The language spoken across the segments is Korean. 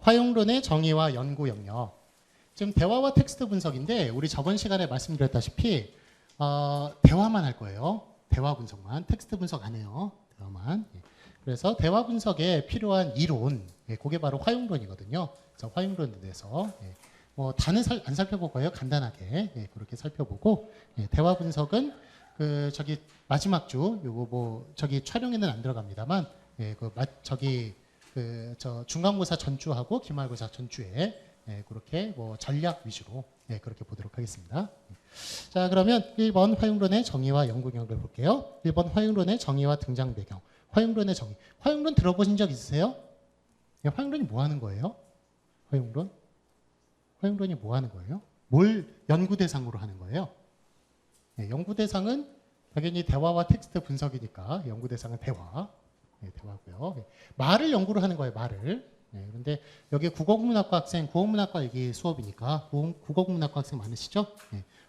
화용론의 정의와 연구 영역. 지금 대화와 텍스트 분석인데 우리 저번 시간에 말씀드렸다시피 대화만 할 거예요. 대화 분석만. 텍스트 분석 안 해요. 대화만. 그래서 대화 분석에 필요한 이론, 그게 바로 화용론이거든요. 그래서 화용론에 대해서 뭐 다는 안 살펴볼 거예요. 간단하게 그렇게 살펴보고, 대화 분석은 그 저기 마지막 주 요거 뭐 저기 촬영에는 안 들어갑니다만, 저 중간고사 전주하고 기말고사 전주에 그렇게 뭐 전략 위주로 그렇게 보도록 하겠습니다. 자, 그러면 1번 화용론의 정의와 연구경을 볼게요. 1번 화용론의 정의와 등장 배경. 화용론의 정의. 화용론 들어보신 적 있으세요? 화용론이 뭐 하는 거예요? 화용론? 화용론이 뭐 하는 거예요? 뭘 연구 대상으로 하는 거예요? 연구 대상은 당연히 대화와 텍스트 분석이니까 연구 대상은 대화. 대화고요. 말을 연구를 하는 거예요. 말을. 그런데 여기 국어국문학과 학생, 국어국문학과 여기 수업이니까 국어국문학과 학생 많으시죠?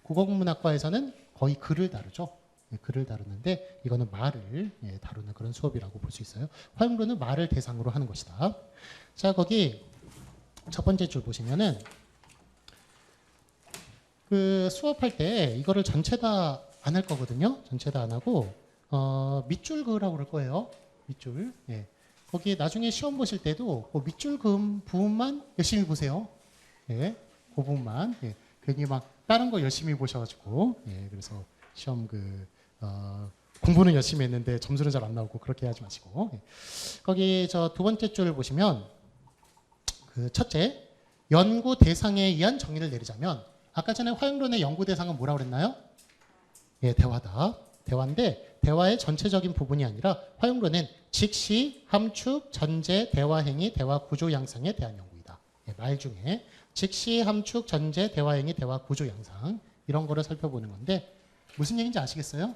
국어국문학과에서는 거의 글을 다루죠. 글을 다루는데 이거는 말을 다루는 그런 수업이라고 볼 수 있어요. 화용론은 말을 대상으로 하는 것이다. 자, 거기 첫 번째 줄 보시면은 그 수업할 때 이거를 전체 다 안 할 거거든요. 전체 다 안 하고 밑줄 그으라고 그럴 거예요. 밑줄. 거기 나중에 시험 보실 때도 그 밑줄 그은 부분만 열심히 보세요. 그 부분만. 괜히 막 다른 거 열심히 보셔가지고 그래서 시험 공부는 열심히 했는데 점수는 잘 안 나오고 그렇게 하지 마시고. 거기 저 두 번째 줄 보시면 그 첫째 연구 대상에 의한 정의를 내리자면 아까 전에 화용론의 연구 대상은 뭐라고 그랬나요? 대화다. 대화인데 대화의 전체적인 부분이 아니라 화용론은 직시, 함축, 전제, 대화 행위, 대화 구조 양상에 대한 연구이다. 말 중에 직시, 함축, 전제, 대화 행위, 대화 구조 양상 이런 거를 살펴보는 건데 무슨 얘기인지 아시겠어요?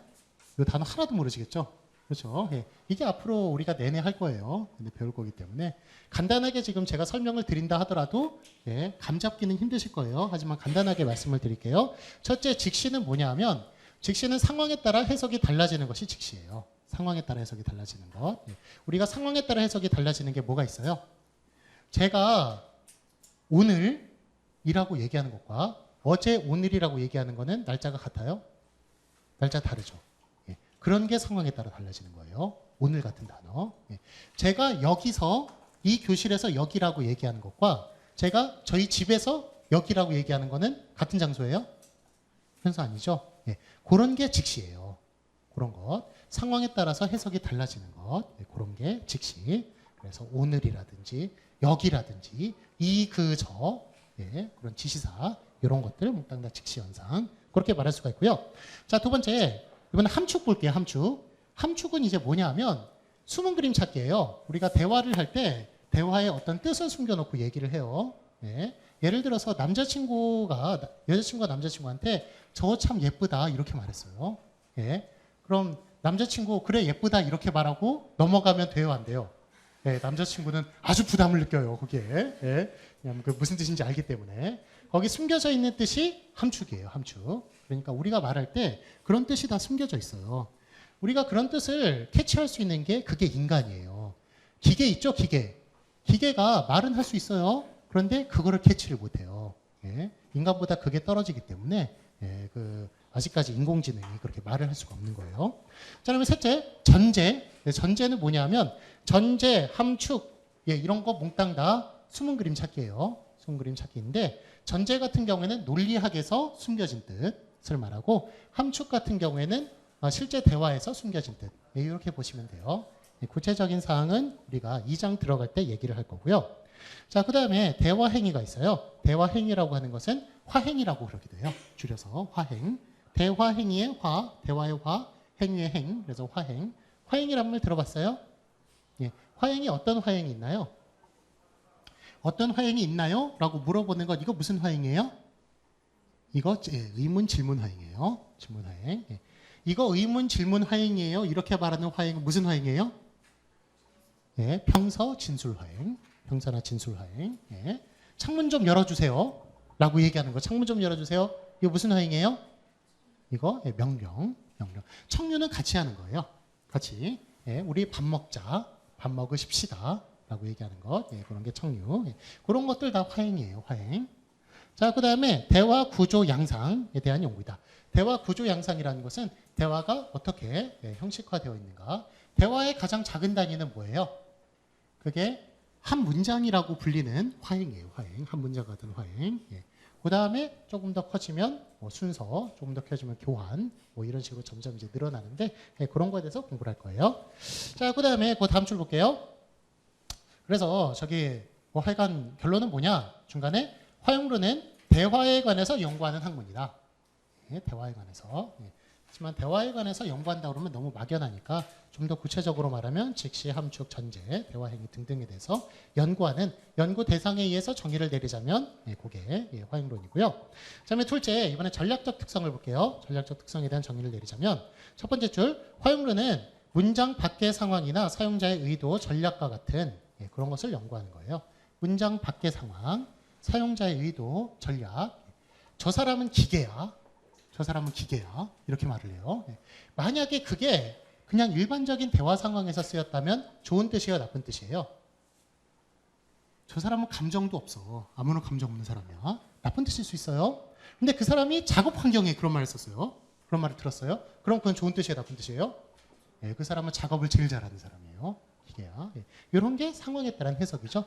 이 단어 하나도 모르시겠죠? 그렇죠? 이게 앞으로 우리가 내내 할 거예요. 배울 거기 때문에 간단하게 지금 제가 설명을 드린다 하더라도 감 잡기는 힘드실 거예요. 하지만 간단하게 말씀을 드릴게요. 첫째, 직시는 뭐냐 하면 직시는 상황에 따라 해석이 달라지는 것이 직시예요. 상황에 따라 해석이 달라지는 것. 우리가 상황에 따라 해석이 달라지는 게 뭐가 있어요? 제가 오늘이라고 얘기하는 것과 어제 오늘이라고 얘기하는 거는 날짜가 같아요? 날짜 다르죠. 그런 게 상황에 따라 달라지는 거예요. 오늘 같은 단어. 제가 여기서 이 교실에서 여기라고 얘기하는 것과 제가 저희 집에서 여기라고 얘기하는 거는 같은 장소예요? 현수 아니죠? 그런 게 직시예요. 그런 것. 상황에 따라서 해석이 달라지는 것. 그런 게 직시. 그래서 오늘이라든지 여기라든지 이, 그, 저 그런 지시사 이런 것들 몽땅 다 직시 현상. 그렇게 말할 수가 있고요. 자, 두 번째 이번에 함축 볼게요. 함축. 함축은 이제 뭐냐 하면 숨은 그림 찾기예요. 우리가 대화를 할 때 대화에 어떤 뜻을 숨겨놓고 얘기를 해요. 예를 들어서 여자친구가 남자친구한테 저 참 예쁘다 이렇게 말했어요. 그럼 남자친구 그래 예쁘다 이렇게 말하고 넘어가면 돼요, 안 돼요? 남자친구는 아주 부담을 느껴요. 거기에. 왜냐하면 그 무슨 뜻인지 알기 때문에. 거기 숨겨져 있는 뜻이 함축이에요. 함축. 그러니까 우리가 말할 때 그런 뜻이 다 숨겨져 있어요. 우리가 그런 뜻을 캐치할 수 있는 게 그게 인간이에요. 기계 있죠? 기계. 기계가 말은 할 수 있어요. 그런데 그거를 캐치를 못해요. 인간보다 그게 떨어지기 때문에 아직까지 인공지능이 그렇게 말을 할 수가 없는 거예요. 자, 그러면 셋째, 전제. 전제는 뭐냐면 전제, 함축 이런 거 몽땅 다 숨은 그림 찾기예요. 숨은 그림 찾기인데 전제 같은 경우에는 논리학에서 숨겨진 뜻을 말하고 함축 같은 경우에는 실제 대화에서 숨겨진 뜻. 이렇게 보시면 돼요. 구체적인 사항은 우리가 2장 들어갈 때 얘기를 할 거고요. 자, 그 다음에 대화 행위가 있어요. 대화 행위라고 하는 것은 화행이라고 그러기도 해요. 줄여서 화행. 대화 행위의 화, 대화의 화, 행위의 행. 그래서 화행. 화행이라는 말 들어봤어요? 화행이 어떤 화행이 있나요? 어떤 화행이 있나요? 라고 물어보는 것, 이거 무슨 화행이에요? 이거 의문 질문 화행이에요. 질문 화행. 이거 의문 질문 화행이에요. 이렇게 말하는 화행은 무슨 화행이에요? 평서 진술 화행. 평서나 진술 화행. 창문 좀 열어주세요. 라고 얘기하는 거. 창문 좀 열어주세요. 이거 무슨 화행이에요? 이거 명령. 청유는 같이 하는 거예요. 같이. 우리 밥 먹자. 밥 먹으십시다. 라고 얘기하는 것. 예, 그런 게 청유. 예, 그런 것들 다 화행이에요. 화행. 자, 그 다음에 대화 구조 양상에 대한 연구이다. 대화 구조 양상이라는 것은 대화가 어떻게 형식화되어 있는가. 대화의 가장 작은 단위는 뭐예요? 그게 한 문장이라고 불리는 화행이에요. 화행. 한 문장 같은 화행. 예. 그 다음에 조금 더 커지면 뭐 순서, 조금 더 커지면 교환, 뭐 이런 식으로 점점 이제 늘어나는데 예, 그런 거에 대해서 공부를 할 거예요. 자, 그 다음에 그 다음 줄 볼게요. 그래서 저기 뭐 하여간 결론은 뭐냐? 중간에 화용론은 대화에 관해서 연구하는 학문이다. 예, 대화에 관해서. 예. 하지만 대화에 관해서 연구한다 그러면 너무 막연하니까 좀 더 구체적으로 말하면 직시, 함축, 전제, 대화 행위 등등에 대해서 연구하는 연구 대상에 의해서 정의를 내리자면 예, 그게 예, 화용론이고요. 그다음에 둘째, 이번에 전략적 특성을 볼게요. 전략적 특성에 대한 정의를 내리자면 첫 번째 줄, 화용론은 문장 밖의 상황이나 사용자의 의도, 전략과 같은 예, 그런 것을 연구하는 거예요. 문장 밖의 상황, 사용자의 의도, 전략. 저 사람은 기계야. 저 사람은 기계야. 이렇게 말을 해요. 예. 만약에 그게 그냥 일반적인 대화 상황에서 쓰였다면 좋은 뜻이에요, 나쁜 뜻이에요? 저 사람은 감정도 없어. 아무런 감정 없는 사람이야. 나쁜 뜻일 수 있어요. 근데 그 사람이 작업 환경에 그런 말을 썼어요. 그런 말을 들었어요. 그럼 그건 좋은 뜻이에요, 나쁜 뜻이에요? 예, 그 사람은 작업을 제일 잘하는 사람이에요. 기계야. 예. 이런 게 상황에 따른 해석이죠.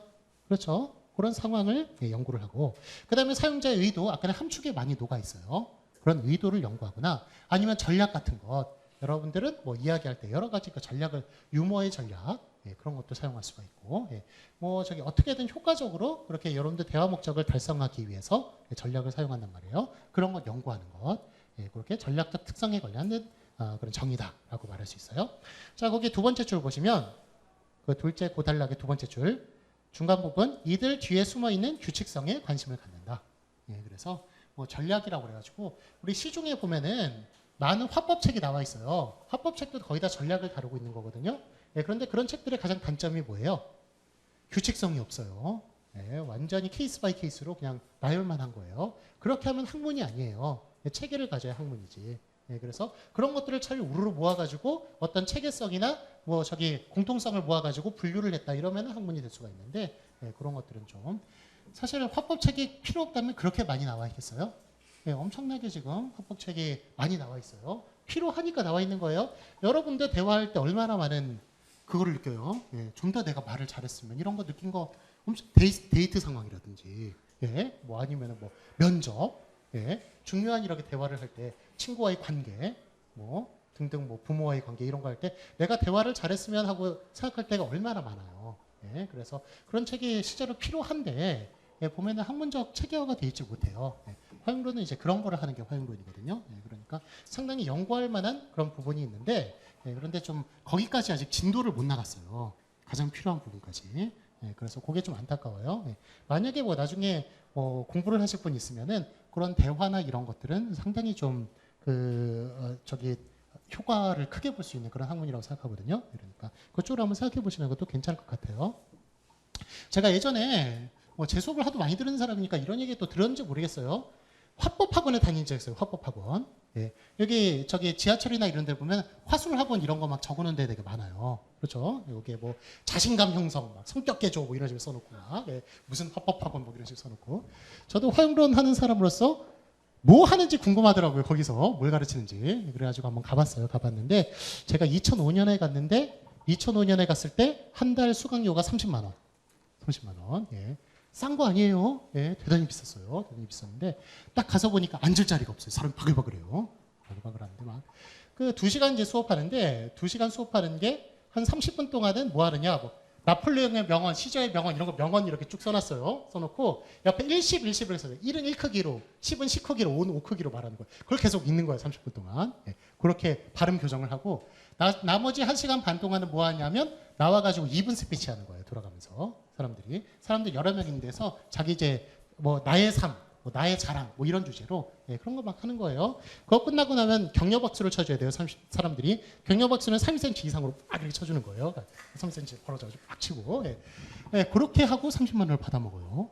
그렇죠? 그런 상황을 예, 연구를 하고 그 다음에 사용자의 의도, 아까는 함축에 많이 녹아 있어요. 그런 의도를 연구하거나 아니면 전략 같은 것. 여러분들은 뭐 이야기할 때 여러 가지 그 전략을, 유머의 전략 예, 그런 것도 사용할 수가 있고 예, 뭐 저기 어떻게든 효과적으로 그렇게 여러분들 대화 목적을 달성하기 위해서 예, 전략을 사용한단 말이에요. 그런 것 연구하는 것 예, 그렇게 전략적 특성에 관련된 그런 정의다라고 말할 수 있어요. 자, 거기 두 번째 줄 보시면 그 둘째 고단락의 두 번째 줄 중간 부분, 이들 뒤에 숨어 있는 규칙성에 관심을 갖는다. 예, 그래서 뭐 전략이라고 그래가지고 우리 시중에 보면은 많은 화법책이 나와 있어요. 화법책도 거의 다 전략을 다루고 있는 거거든요. 예, 그런데 그런 책들의 가장 단점이 뭐예요? 규칙성이 없어요. 예, 완전히 케이스 바이 케이스로 그냥 나열만 한 거예요. 그렇게 하면 학문이 아니에요. 예, 체계를 가져야 학문이지. 예, 그래서 그런 것들을 차라리 우르르 모아가지고 어떤 체계성이나 뭐 저기 공통성을 모아가지고 분류를 했다 이러면 학문이 될 수가 있는데 예, 그런 것들은 좀 사실 화법책이 필요 없다면 그렇게 많이 나와 있겠어요? 예, 엄청나게 지금 화법책이 많이 나와 있어요. 필요하니까 나와 있는 거예요. 여러분들 대화할 때 얼마나 많은 그거를 느껴요. 예, 좀 더 내가 말을 잘했으면 이런 거 느낀 거 엄청 데이트 상황이라든지 예, 뭐 아니면 뭐 면접 예, 중요한 이렇게 대화를 할 때 친구와의 관계 뭐 등등 뭐 부모와의 관계 이런 거 할 때 내가 대화를 잘했으면 하고 생각할 때가 얼마나 많아요. 예, 그래서 그런 책이 실제로 필요한데 예, 보면은 학문적 체계화가 되어 있지 못해요. 예, 화용론은 이제 그런 거를 하는 게 화용론이거든요. 예, 그러니까 상당히 연구할 만한 그런 부분이 있는데 예, 그런데 좀 거기까지 아직 진도를 못 나갔어요. 가장 필요한 부분까지. 예, 그래서 그게 좀 안타까워요. 예, 만약에 뭐 나중에 공부를 하실 분 있으면은 그런 대화나 이런 것들은 상당히 좀 저기 효과를 크게 볼 수 있는 그런 학문이라고 생각하거든요. 그러니까 그쪽으로 한번 생각해 보시는 것도 괜찮을 것 같아요. 제가 예전에 제 수업을 하도 많이 들은 사람이니까 이런 얘기 또 들었는지 모르겠어요. 화법학원에 다닌 적 있어요. 화법학원. 예. 여기 저기 지하철이나 이런 데 보면 화술학원 이런 거 막 적어놓은 데 되게 많아요. 그렇죠? 여기에 뭐 자신감 형성, 막 성격 개조 뭐 이런 식으로 써놓고 막 예. 무슨 화법학원 뭐 이런 식으로 써놓고 저도 화용론 하는 사람으로서 뭐 하는지 궁금하더라고요. 거기서 뭘 가르치는지. 그래가지고 한번 가봤어요. 가봤는데 제가 2005년에 갔는데 2005년에 갔을 때 한 달 수강료가 30만 원. 30만 원. 예. 싼 거 아니에요. 예, 대단히 비쌌어요. 대단히 비쌌는데 딱 가서 보니까 앉을 자리가 없어요. 사람이 바글바글해요. 바글바글한데 막 그 2시간 이제 수업하는데 2시간 수업하는 게 한 30분 동안은 뭐 하느냐? 뭐 나폴레옹의 명언, 시저의 명언 이런 거 명언 이렇게 쭉 써놨어요. 써놓고 옆에 1십, 1십을 했어요. 1은 1 크기로, 10은 10 크기로, 5는 5 크기로 말하는 거예요. 그걸 계속 읽는 거예요. 30분 동안. 예, 그렇게 발음 교정을 하고 나머지 1시간 반 동안은 뭐 하냐면 나와가지고 2분 스피치 하는 거예요. 돌아가면서 사람들 여러 명인데서 자기 이제 뭐 나의 삶, 뭐 나의 자랑, 뭐 이런 주제로 예, 그런 거 막 하는 거예요. 그거 끝나고 나면 격려 박수를 쳐줘야 돼요. 사람들이 격려 박수는 3cm 이상으로 막 이렇게 쳐주는 거예요. 3cm 벌어져가지고 막 치고 예. 예, 그렇게 하고 30만 원을 받아 먹어요.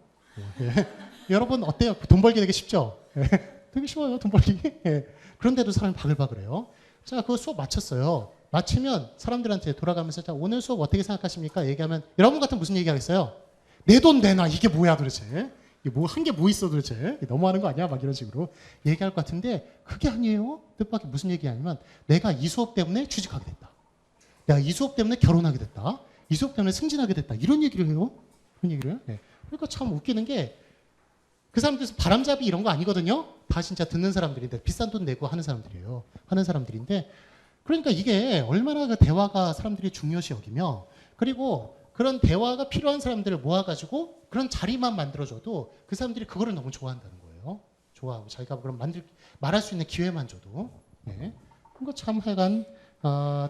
예. 여러분 어때요? 돈 벌기 되게 쉽죠? 예. 되게 쉬워요, 돈 벌기. 예. 그런데도 사람이 바글바글해요. 자, 그 수업 마쳤어요. 마치면 사람들한테 돌아가면서 자, 오늘 수업 어떻게 생각하십니까? 얘기하면 여러분 같은 무슨 얘기하겠어요? 내 돈 내놔. 이게 뭐야 도대체? 이게 뭐 한 게 뭐 있어 도대체? 너무하는 거 아니야? 막 이런 식으로 얘기할 것 같은데 그게 아니에요. 뜻밖의 무슨 얘기냐면 내가 이 수업 때문에 취직하게 됐다. 내가 이 수업 때문에 결혼하게 됐다. 이 수업 때문에 승진하게 됐다. 이런 얘기를 해요. 그런 얘기를 해요. 네. 그러니까 참 웃기는 게 그 사람들에서 바람잡이 이런 거 아니거든요. 다 진짜 듣는 사람들인데 비싼 돈 내고 하는 사람들이에요. 하는 사람들인데 그러니까 이게 얼마나 그 대화가 사람들이 중요시 여기며 그리고 그런 대화가 필요한 사람들을 모아가지고 그런 자리만 만들어줘도 그 사람들이 그거를 너무 좋아한다는 거예요. 좋아하고 자기가 그럼 말할 수 있는 기회만 줘도. 네. 그거 참 하여간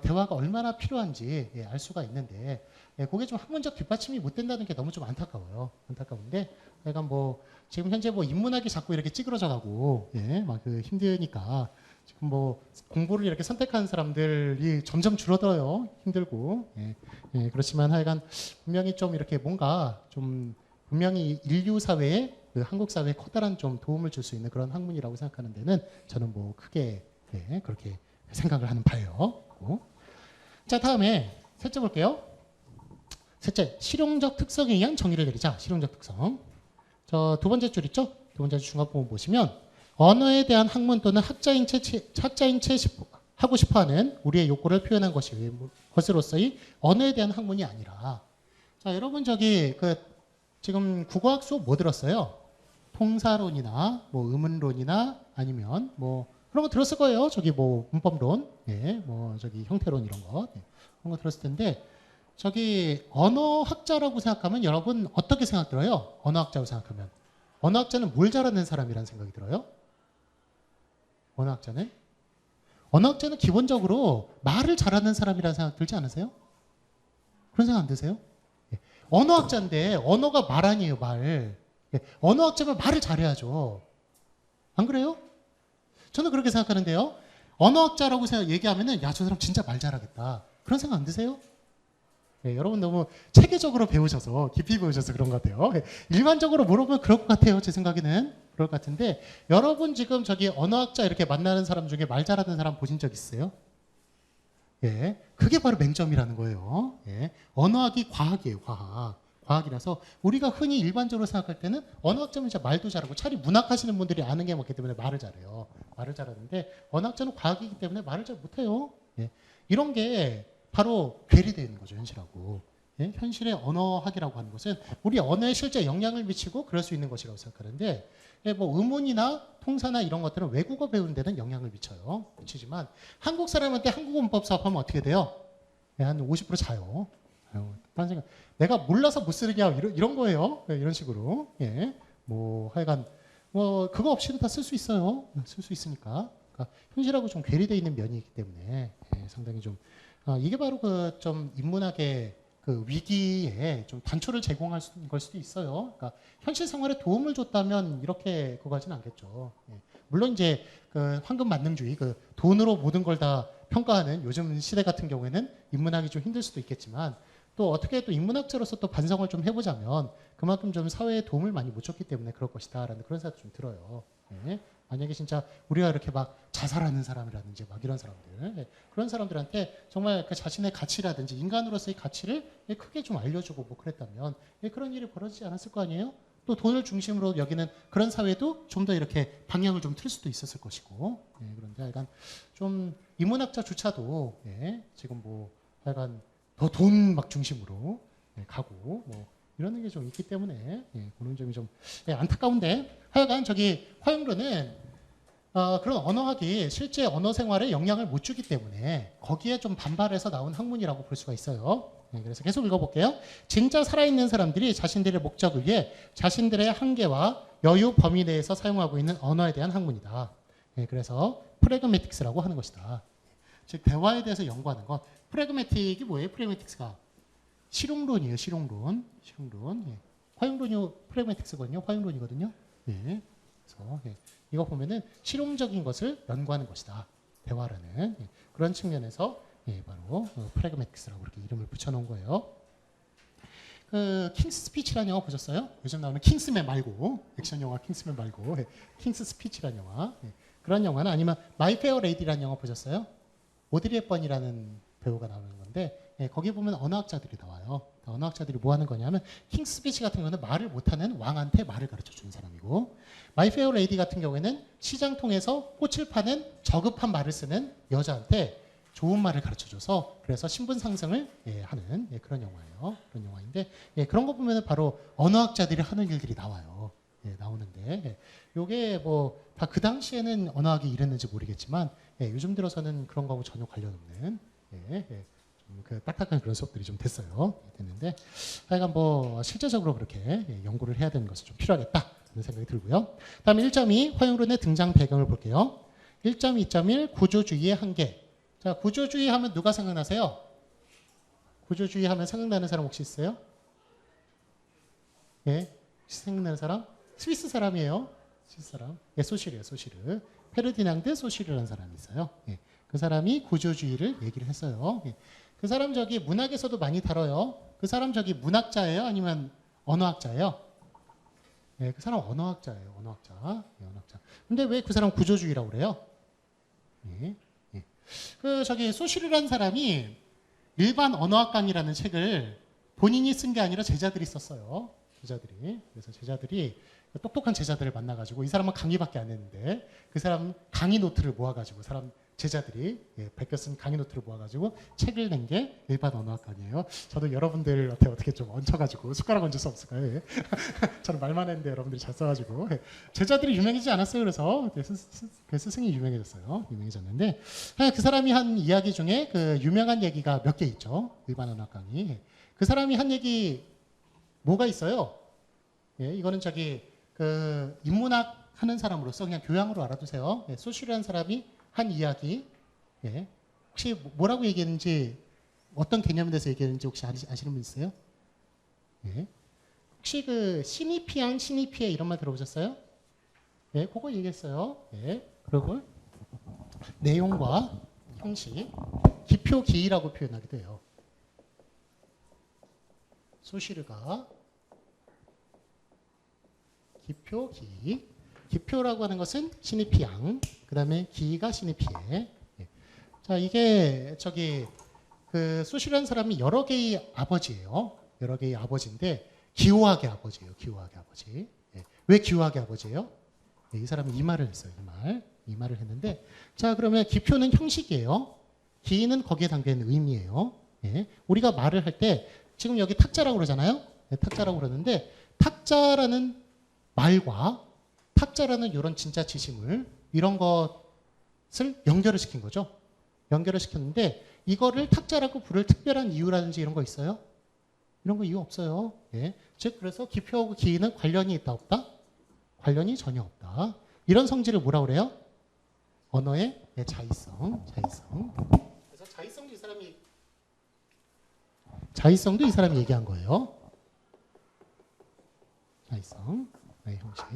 대화가 얼마나 필요한지 예, 알 수가 있는데 예, 그게 좀 학문적 뒷받침이 못 된다는 게 너무 좀 안타까워요. 안타까운데 약간 뭐 지금 현재 뭐 인문학이 자꾸 이렇게 찌그러져 가고 예, 막 그 힘드니까 지금 뭐 공부를 이렇게 선택하는 사람들이 점점 줄어들어요. 힘들고 예, 예, 그렇지만 하여간 분명히 좀 이렇게 뭔가 좀 분명히 인류 사회에 그 한국 사회에 커다란 좀 도움을 줄 수 있는 그런 학문이라고 생각하는 데는 저는 뭐 크게 예, 그렇게 생각을 하는 바예요. 자, 다음에 셋째 볼게요. 셋째, 실용적 특성에 의한 정의를 내리자. 실용적 특성. 저 두 번째 줄 있죠? 두 번째 줄 중간 부분 보시면 언어에 대한 학문 또는 학자인 채 하고 싶어하는 우리의 욕구를 표현한 것으로서의 언어에 대한 학문이 아니라 자, 여러분 저기 그 지금 국어학 수업 뭐 들었어요? 통사론이나 뭐 의문론이나 아니면 뭐 그런 거 들었을 거예요. 저기 뭐 문법론, 예, 뭐 저기 형태론 이런 거, 예, 그런 거 들었을 텐데 저기 언어학자라고 생각하면 여러분 어떻게 생각 들어요? 언어학자라고 생각하면 언어학자는 뭘 잘하는 사람이라는 생각이 들어요? 언어학자는 기본적으로 말을 잘하는 사람이라는 생각 들지 않으세요? 그런 생각 안 드세요? 예. 언어학자인데 언어가 말 아니에요, 말. 예. 언어학자면 말을 잘해야죠. 안 그래요? 저는 그렇게 생각하는데요. 언어학자라고 얘기하면은 야, 저 사람 진짜 말 잘하겠다. 그런 생각 안 드세요? 예, 여러분 너무 체계적으로 배우셔서 깊이 배우셔서 그런 것 같아요. 예, 일반적으로 물어보면 그럴 것 같아요. 제 생각에는 그럴 것 같은데 여러분 지금 저기 언어학자 이렇게 만나는 사람 중에 말 잘하는 사람 보신 적 있어요? 예, 그게 바로 맹점이라는 거예요. 예, 언어학이 과학이에요, 과학. 과학이라서 우리가 흔히 일반적으로 생각할 때는 언어학자면 진짜 말도 잘하고 차라리 문학하시는 분들이 아는 게 많기 때문에 말을 잘해요. 말을 잘하는데 언어학자는 과학이기 때문에 말을 잘 못해요. 예, 이런 게 바로 괴리되어 있는 거죠, 현실하고. 예? 현실의 언어학이라고 하는 것은 우리 언어에 실제 영향을 미치고 그럴 수 있는 것이라고 생각하는데 예, 뭐 의문이나 통사나 이런 것들은 외국어 배우는 데는 영향을 미쳐요. 미치지만 한국 사람한테 한국어 문법 수업하면 어떻게 돼요? 예, 한 50% 자요. 딴 생각. 내가 몰라서 못 쓰느냐 이런 거예요. 예, 이런 식으로. 예. 뭐 하여간 뭐 그거 없이도 다 쓸 수 있어요. 쓸 수 있으니까. 그러니까 현실하고 좀 괴리되어 있는 면이 있기 때문에 예, 상당히 좀 이게 바로 그 좀 인문학의 그 위기에 좀 단초를 제공할 걸 수도 있어요. 그러니까 현실 생활에 도움을 줬다면 이렇게 그거 하진 않겠죠. 예. 물론 이제 그 황금 만능주의, 그 돈으로 모든 걸 다 평가하는 요즘 시대 같은 경우에는 인문학이 좀 힘들 수도 있겠지만 또 어떻게 또 인문학자로서 또 반성을 좀 해보자면 그만큼 좀 사회에 도움을 많이 못 줬기 때문에 그럴 것이다라는 그런 생각도 좀 들어요. 예. 만약에 진짜 우리가 이렇게 막 자살하는 사람이라든지 막 이런 사람들, 예. 그런 사람들한테 정말 그 자신의 가치라든지 인간으로서의 가치를 예, 크게 좀 알려주고 뭐 그랬다면 예, 그런 일이 벌어지지 않았을 거 아니에요? 또 돈을 중심으로 여기는 그런 사회도 좀 더 이렇게 방향을 좀 틀 수도 있었을 것이고 예, 그런데 약간 좀 인문학자조차도 예, 지금 뭐 약간 더 돈 막 중심으로 예, 가고 뭐 이런 게 좀 있기 때문에 예, 그런 점이 좀 예, 안타까운데 하여간 저기 화용론은 그런 언어학이 실제 언어 생활에 영향을 못 주기 때문에 거기에 좀 반발해서 나온 학문이라고 볼 수가 있어요. 네, 그래서 계속 읽어볼게요. 진짜 살아있는 사람들이 자신들의 목적을 위해 자신들의 한계와 여유 범위 내에서 사용하고 있는 언어에 대한 학문이다. 네, 그래서 프래그매틱스라고 하는 것이다. 즉 대화에 대해서 연구하는 것. 프래그매틱이 뭐예요? 프래그매틱스가 실용론이에요. 실용론. 예. 화용론이 프래그매틱스거든요. 화용론이거든요. 예. 그래서 예. 이거 보면은 실용적인 것을 연구하는 것이다. 대화라는 예. 그런 측면에서 예, 바로 프래그매틱스라고 이렇게 이름을 붙여놓은 거예요. 그 킹스 스피치라는 영화 보셨어요? 요즘 나오는 킹스맨 말고 액션 영화 킹스맨 말고 예. 킹스 스피치라는 영화 예. 그런 영화는 아니면 마이 페어 레이디라는 영화 보셨어요? 오드리 헵번이라는 배우가 나오는 건데 거기 보면 언어학자들이 나와요. 언어학자들이 뭐 하는 거냐면 킹스피치 같은 경우는 말을 못하는 왕한테 말을 가르쳐 주는 사람이고 마이 페어 레이디 같은 경우에는 시장 통해서 꽃을 파는 저급한 말을 쓰는 여자한테 좋은 말을 가르쳐줘서 그래서 신분 상승을 하는 그런 영화예요. 그런 영화인데 그런 거 보면 바로 언어학자들이 하는 일들이 나와요. 나오는데 요게 뭐 다 그 당시에는 언어학이 이랬는지 모르겠지만 요즘 들어서는 그런 거하고 전혀 관련 없는 좀 그 딱딱한 그런 수업들이 좀 됐는데 하여간 뭐 실제적으로 그렇게 연구를 해야 되는 것이 좀 필요하겠다 하는 생각이 들고요. 다음 1.2 화용론의 등장 배경을 볼게요. 1.2.1 구조주의의 한계. 자, 구조주의 하면 누가 생각나세요? 구조주의 하면 생각나는 사람 혹시 있어요? 혹시 생각나는 사람? 스위스 사람이에요. 스위스 사람. 소시르예요, 소시르. 페르디낭드 소시르라는 사람이 있어요. 그 사람이 구조주의를 얘기를 했어요. 그 사람 저기 문학에서도 많이 다뤄요. 그 사람 저기 문학자예요? 아니면 언어학자예요? 그 사람 언어학자예요. 언어학자. 언어학자. 근데 왜 그 사람 구조주의라고 그래요? 그 저기 소시르라는 사람이 일반 언어학 강의라는 책을 본인이 쓴 게 아니라 제자들이 썼어요. 제자들이. 그래서 제자들이 똑똑한 제자들을 만나가지고 이 사람은 강의밖에 안 했는데 그 사람 강의 노트를 모아가지고 제자들이 베껴 쓴 강의 노트를 모아가지고 책을 낸 게 일반 언어학 강의예요. 저도 여러분들한테 어떻게 좀 얹혀가지고 숟가락 얹을 수 없을까요? 저는 말만 했는데 여러분들이 잘 써가지고 제자들이 유명해지지 않았어요. 그래서 스승이 유명해졌는데 그 사람이 한 이야기 중에 그 유명한 얘기가 몇 개 있죠. 일반 언어학 강의. 그 사람이 한 얘기 뭐가 있어요? 이거는 저기 그 인문학 하는 사람으로서 그냥 교양으로 알아두세요. 소시르라는 사람이 한 이야기. 혹시 뭐라고 얘기했는지 어떤 개념에 대해서 얘기했는지 혹시 아시는 분 있어요? 혹시 그 시니피앙, 시니피에 이런 말 들어보셨어요? 그거 얘기했어요. 그리고 내용과 형식, 기표, 기이라고 표현하기도 해요. 소시르가 기표, 기. 기표라고 하는 것은 시니피앙. 그 다음에 기가 시니피에. 자, 이게 저기 그 소시르라는 사람이 여러 개의 아버지예요. 여러 개의 아버지인데 기호학의 아버지예요. 기호학의 아버지. 왜 기호학의 아버지예요? 이 사람이 이 말을 했어요. 이 말을 했는데 자, 그러면 기표는 형식이에요. 기는 거기에 담겨있는 의미예요. 우리가 말을 할 때 지금 여기 탁자라고 그러잖아요. 탁자라고 그러는데 탁자라는 말과 탁자라는 이런 진짜 지시물 이런 것을 연결을 시킨 거죠. 연결을 시켰는데 이거를 탁자라고 부를 특별한 이유라든지 이런 거 있어요? 이런 거 이유 없어요. 즉 그래서 기표하고 기는 관련이 있다 없다? 관련이 전혀 없다. 이런 성질을 뭐라고 그래요? 언어의 자의성. 그래서 자의성도 이 사람이 얘기한 거예요. 자의성. 형식.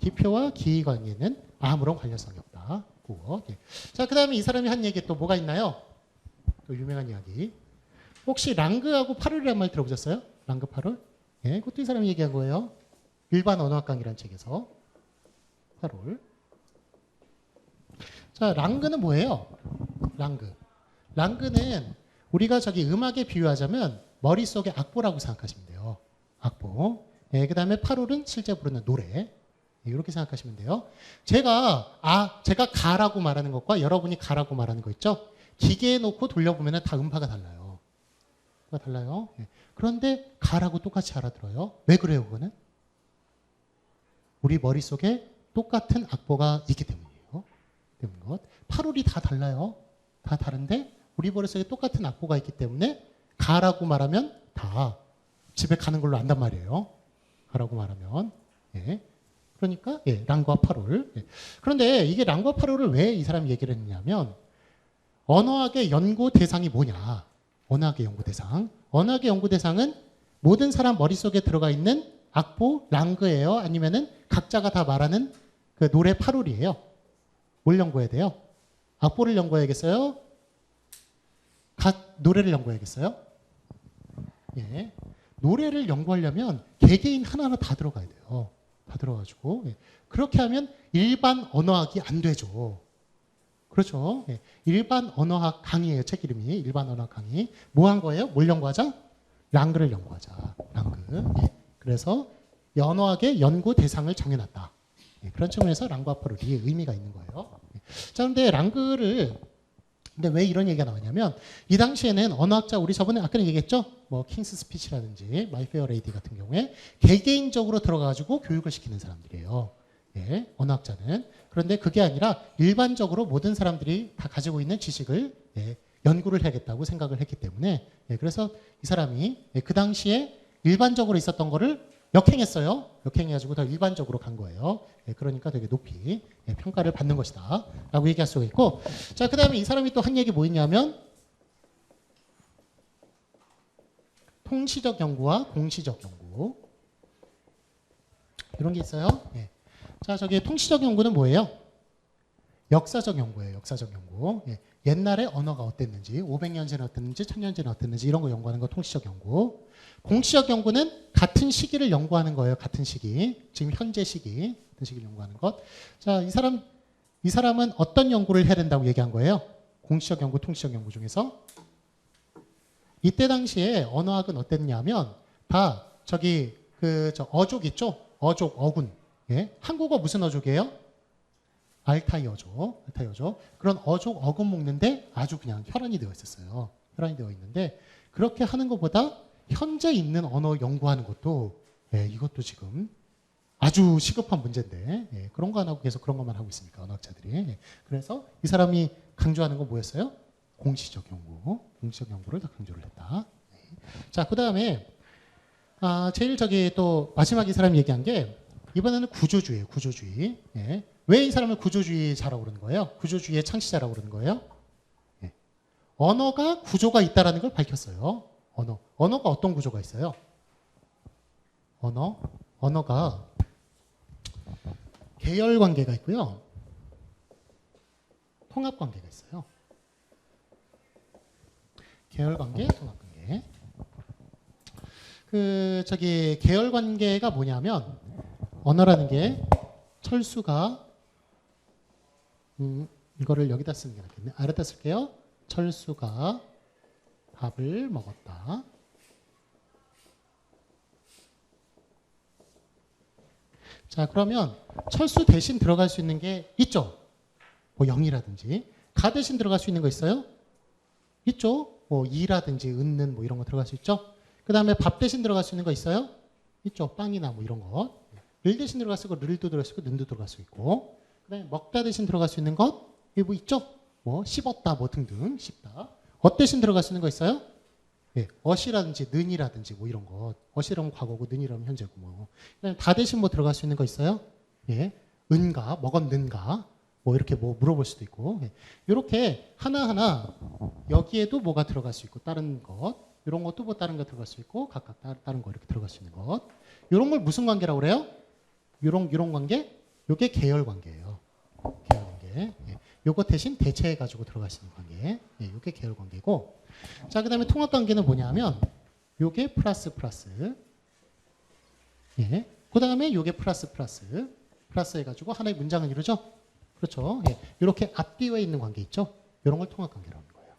기표와 기의 관계는 아무런 관련성이 없다. 자, 그 다음에 이 사람이 한 얘기 또 뭐가 있나요? 또 유명한 이야기. 혹시 랑그하고 파룰이라는 말 들어보셨어요? 랑그 파룰? 그것도 이 사람이 얘기한 거예요. 일반 언어학 강의라는 책에서. 파룰. 자, 랑그는 뭐예요? 랑그는 우리가 저기 음악에 비유하자면 머릿속에 악보라고 생각하시면 돼요. 악보. 그 다음에 파룰은 실제 부르는 노래. 이렇게 생각하시면 돼요. 제가 가라고 말하는 것과 여러분이 가라고 말하는 거 있죠? 기계에 놓고 돌려보면 다 음파가 달라요. 그런데 가라고 똑같이 알아들어요. 왜 그래요, 그거는? 우리 머릿속에 똑같은 악보가 있기 때문이에요. 파룰이 다 달라요. 다 다른데 우리 머릿속에 똑같은 악보가 있기 때문에 가라고 말하면 다 집에 가는 걸로 안단 말이에요. 가라고 말하면. 그러니까 랑과 파룰. 그런데 이게 랑과 파룰을 왜 이 사람이 얘기를 했냐면 언어학의 연구 대상이 뭐냐. 언어학의 연구 대상. 언어학의 연구 대상은 모든 사람 머릿속에 들어가 있는 악보 랑그예요? 아니면은 각자가 다 말하는 그 노래 파룰이에요? 뭘 연구해야 돼요? 악보를 연구해야겠어요? 노래를 연구해야겠어요? 노래를 연구하려면 개개인 하나하나 다 들어가야 돼요. 다 들어가지고. 그렇게 하면 일반 언어학이 안 되죠. 그렇죠. 예. 일반 언어학 강의예요. 책 이름이 일반 언어학 강의. 뭐 한 거예요? 뭘 연구하자? 랑그를 연구하자. 랑그. 예. 그래서 언어학의 연구 대상을 정해놨다. 예. 그런 측면에서 랑그와 퍼럴이 의미가 있는 거예요. 예. 자, 근데 랑그를 근데 왜 이런 얘기가 나왔냐면 이 당시에는 언어학자 우리 저번에 아까 얘기했죠? 뭐 킹스 스피치라든지 마이 페어 레이디 같은 경우에 개개인적으로 들어가지고 교육을 시키는 사람들이에요. 예, 언어학자는. 그런데 그게 아니라 일반적으로 모든 사람들이 다 가지고 있는 지식을 연구를 해야겠다고 생각을 했기 때문에 그래서 이 사람이 그 당시에 일반적으로 있었던 거를 역행했어요. 역행해가지고 더 일반적으로 간 거예요. 그러니까 되게 높이 평가를 받는 것이다 라고 얘기할 수가 있고, 자, 그 다음에 이 사람이 또 한 얘기 뭐 있냐면 통시적 연구와 공시적 연구 이런 게 있어요. 자, 저기 통시적 연구는 뭐예요? 역사적 연구예요. 역사적 연구. 옛날에 언어가 어땠는지, 500년 전에 어땠는지, 1000년 전에 어땠는지 이런 거 연구하는 거 통시적 연구. 공시적 연구는 같은 시기를 연구하는 거예요. 같은 시기. 지금 현재 시기. 같은 시기를 연구하는 것. 자, 이 사람은 어떤 연구를 해야 된다고 얘기한 거예요? 공시적 연구, 통시적 연구 중에서. 이때 당시에 언어학은 어땠냐면 다 저기 저 어족 있죠? 어족, 어군. 한국어 무슨 어족이에요? 알타이 어족. 알타이 어족. 그런 어족, 어군 먹는데 아주 그냥 혈안이 되어 있었어요. 혈안이 되어 있는데 그렇게 하는 것보다 현재 있는 언어 연구하는 것도 이것도 지금 아주 시급한 문제인데 그런 거 안 하고 계속 그런 것만 하고 있으니까 언어학자들이. 그래서 이 사람이 강조하는 건 뭐였어요? 공시적 연구. 공시적 연구를 다 강조를 했다. 자, 그 다음에 제일 저기 또 마지막 이 사람이 얘기한 게 이번에는 구조주의예요. 구조주의. 왜 이 사람을 구조주의자라고 그러는 거예요? 구조주의의 창시자라고 그러는 거예요? 언어가 구조가 있다라는 걸 밝혔어요. 언어가 어떤 구조가 있어요? 언어가 계열 관계가 있고요. 통합 관계가 있어요. 계열 관계, 통합 관계. 저기 계열 관계가 뭐냐면 언어라는 게 철수가 이거를 여기다 쓰는 게 낫겠네. 아래다 쓸게요. 철수가 밥을 먹었다. 자, 그러면 철수 대신 들어갈 수 있는 게 있죠. 뭐 0이라든지. 가 대신 들어갈 수 있는 거 있어요? 있죠. 뭐 2라든지 은는 뭐 이런 거 들어갈 수 있죠. 그 다음에 밥 대신 들어갈 수 있는 거 있어요? 있죠. 빵이나 뭐 이런 거. 를 대신 들어갈 수 있고 를도 들어갈 수 있고 는도 들어갈 수 있고. 그다음에 먹다 대신 들어갈 수 있는 것 이게 뭐 있죠? 뭐 씹었다 뭐 등등 씹다. 엇 대신 들어갈 수 있는 거 있어요? 엇이라든지 는이라든지 뭐 이런 것. 엇이라면 과거고 는이라면 현재고 뭐. 그다음에 다 대신 뭐 들어갈 수 있는 거 있어요? 은가 먹었는가 뭐 이렇게 뭐 물어볼 수도 있고. 이렇게 하나하나 여기에도 뭐가 들어갈 수 있고 다른 것. 이런 것도 뭐 다른 거 들어갈 수 있고 각각 다른 거 이렇게 들어갈 수 있는 것. 이런 걸 무슨 관계라고 그래요? 이런 관계? 이게 계열 관계예요. 계열 관계. 요거 대신 대체해 가지고 들어갈 수 있는 관계. 이게 계열 관계고. 자, 그다음에 통합 관계는 뭐냐면 요게 플러스. 그다음에 요게 플러스 해 가지고 하나의 문장을 이루죠. 그렇죠. 이렇게 앞뒤에 있는 관계 있죠. 이런 걸 통합 관계라고 하는 거예요.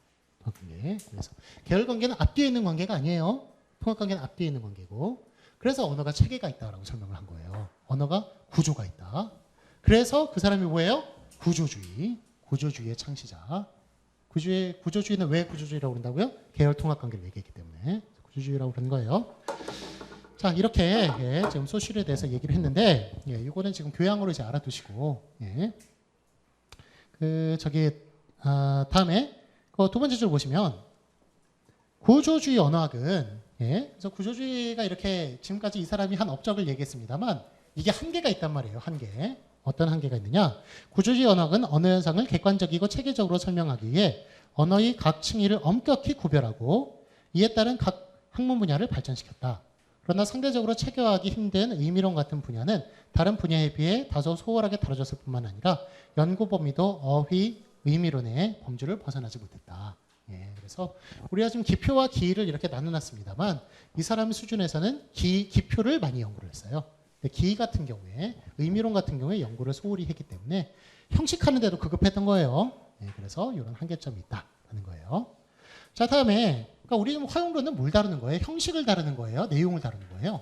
통합 관계. 그래서 계열 관계는 앞뒤에 있는 관계가 아니에요. 통합 관계는 앞뒤에 있는 관계고. 그래서 언어가 체계가 있다라고 설명을 한 거예요. 언어가 구조가 있다. 그래서 그 사람이 뭐예요? 구조주의의 창시자. 구조주의는 왜 구조주의라고 그런다고요? 계열 통합 관계를 얘기했기 때문에 구조주의라고 그런 거예요. 자, 이렇게 지금 소셜에 대해서 얘기를 했는데 이거는 지금 교양으로 이제 알아두시고 다음에 그 두 번째 줄 보시면 구조주의 언어학은 그래서 구조주의가 이렇게 지금까지 이 사람이 한 업적을 얘기했습니다만 이게 한계가 있단 말이에요. 한계. 어떤 한계가 있느냐? 구조주의 언어학은 언어 현상을 객관적이고 체계적으로 설명하기 위해 언어의 각 층위를 엄격히 구별하고 이에 따른 각 학문 분야를 발전시켰다. 그러나 상대적으로 체계화하기 힘든 의미론 같은 분야는 다른 분야에 비해 다소 소홀하게 다뤄졌을 뿐만 아니라 연구 범위도 어휘, 의미론의 범주를 벗어나지 못했다. 그래서 우리가 지금 기표와 기의를 이렇게 나눠놨습니다만 이 사람 수준에서는 기표를 많이 연구를 했어요. 기의 같은 경우에 의미론 같은 경우에 연구를 소홀히 했기 때문에 형식하는 데도 급급했던 거예요. 예, 그래서 이런 한계점이 있다라는 거예요. 자, 다음에 그러니까 우리 화용론은 뭘 다루는 거예요? 형식을 다루는 거예요? 내용을 다루는 거예요?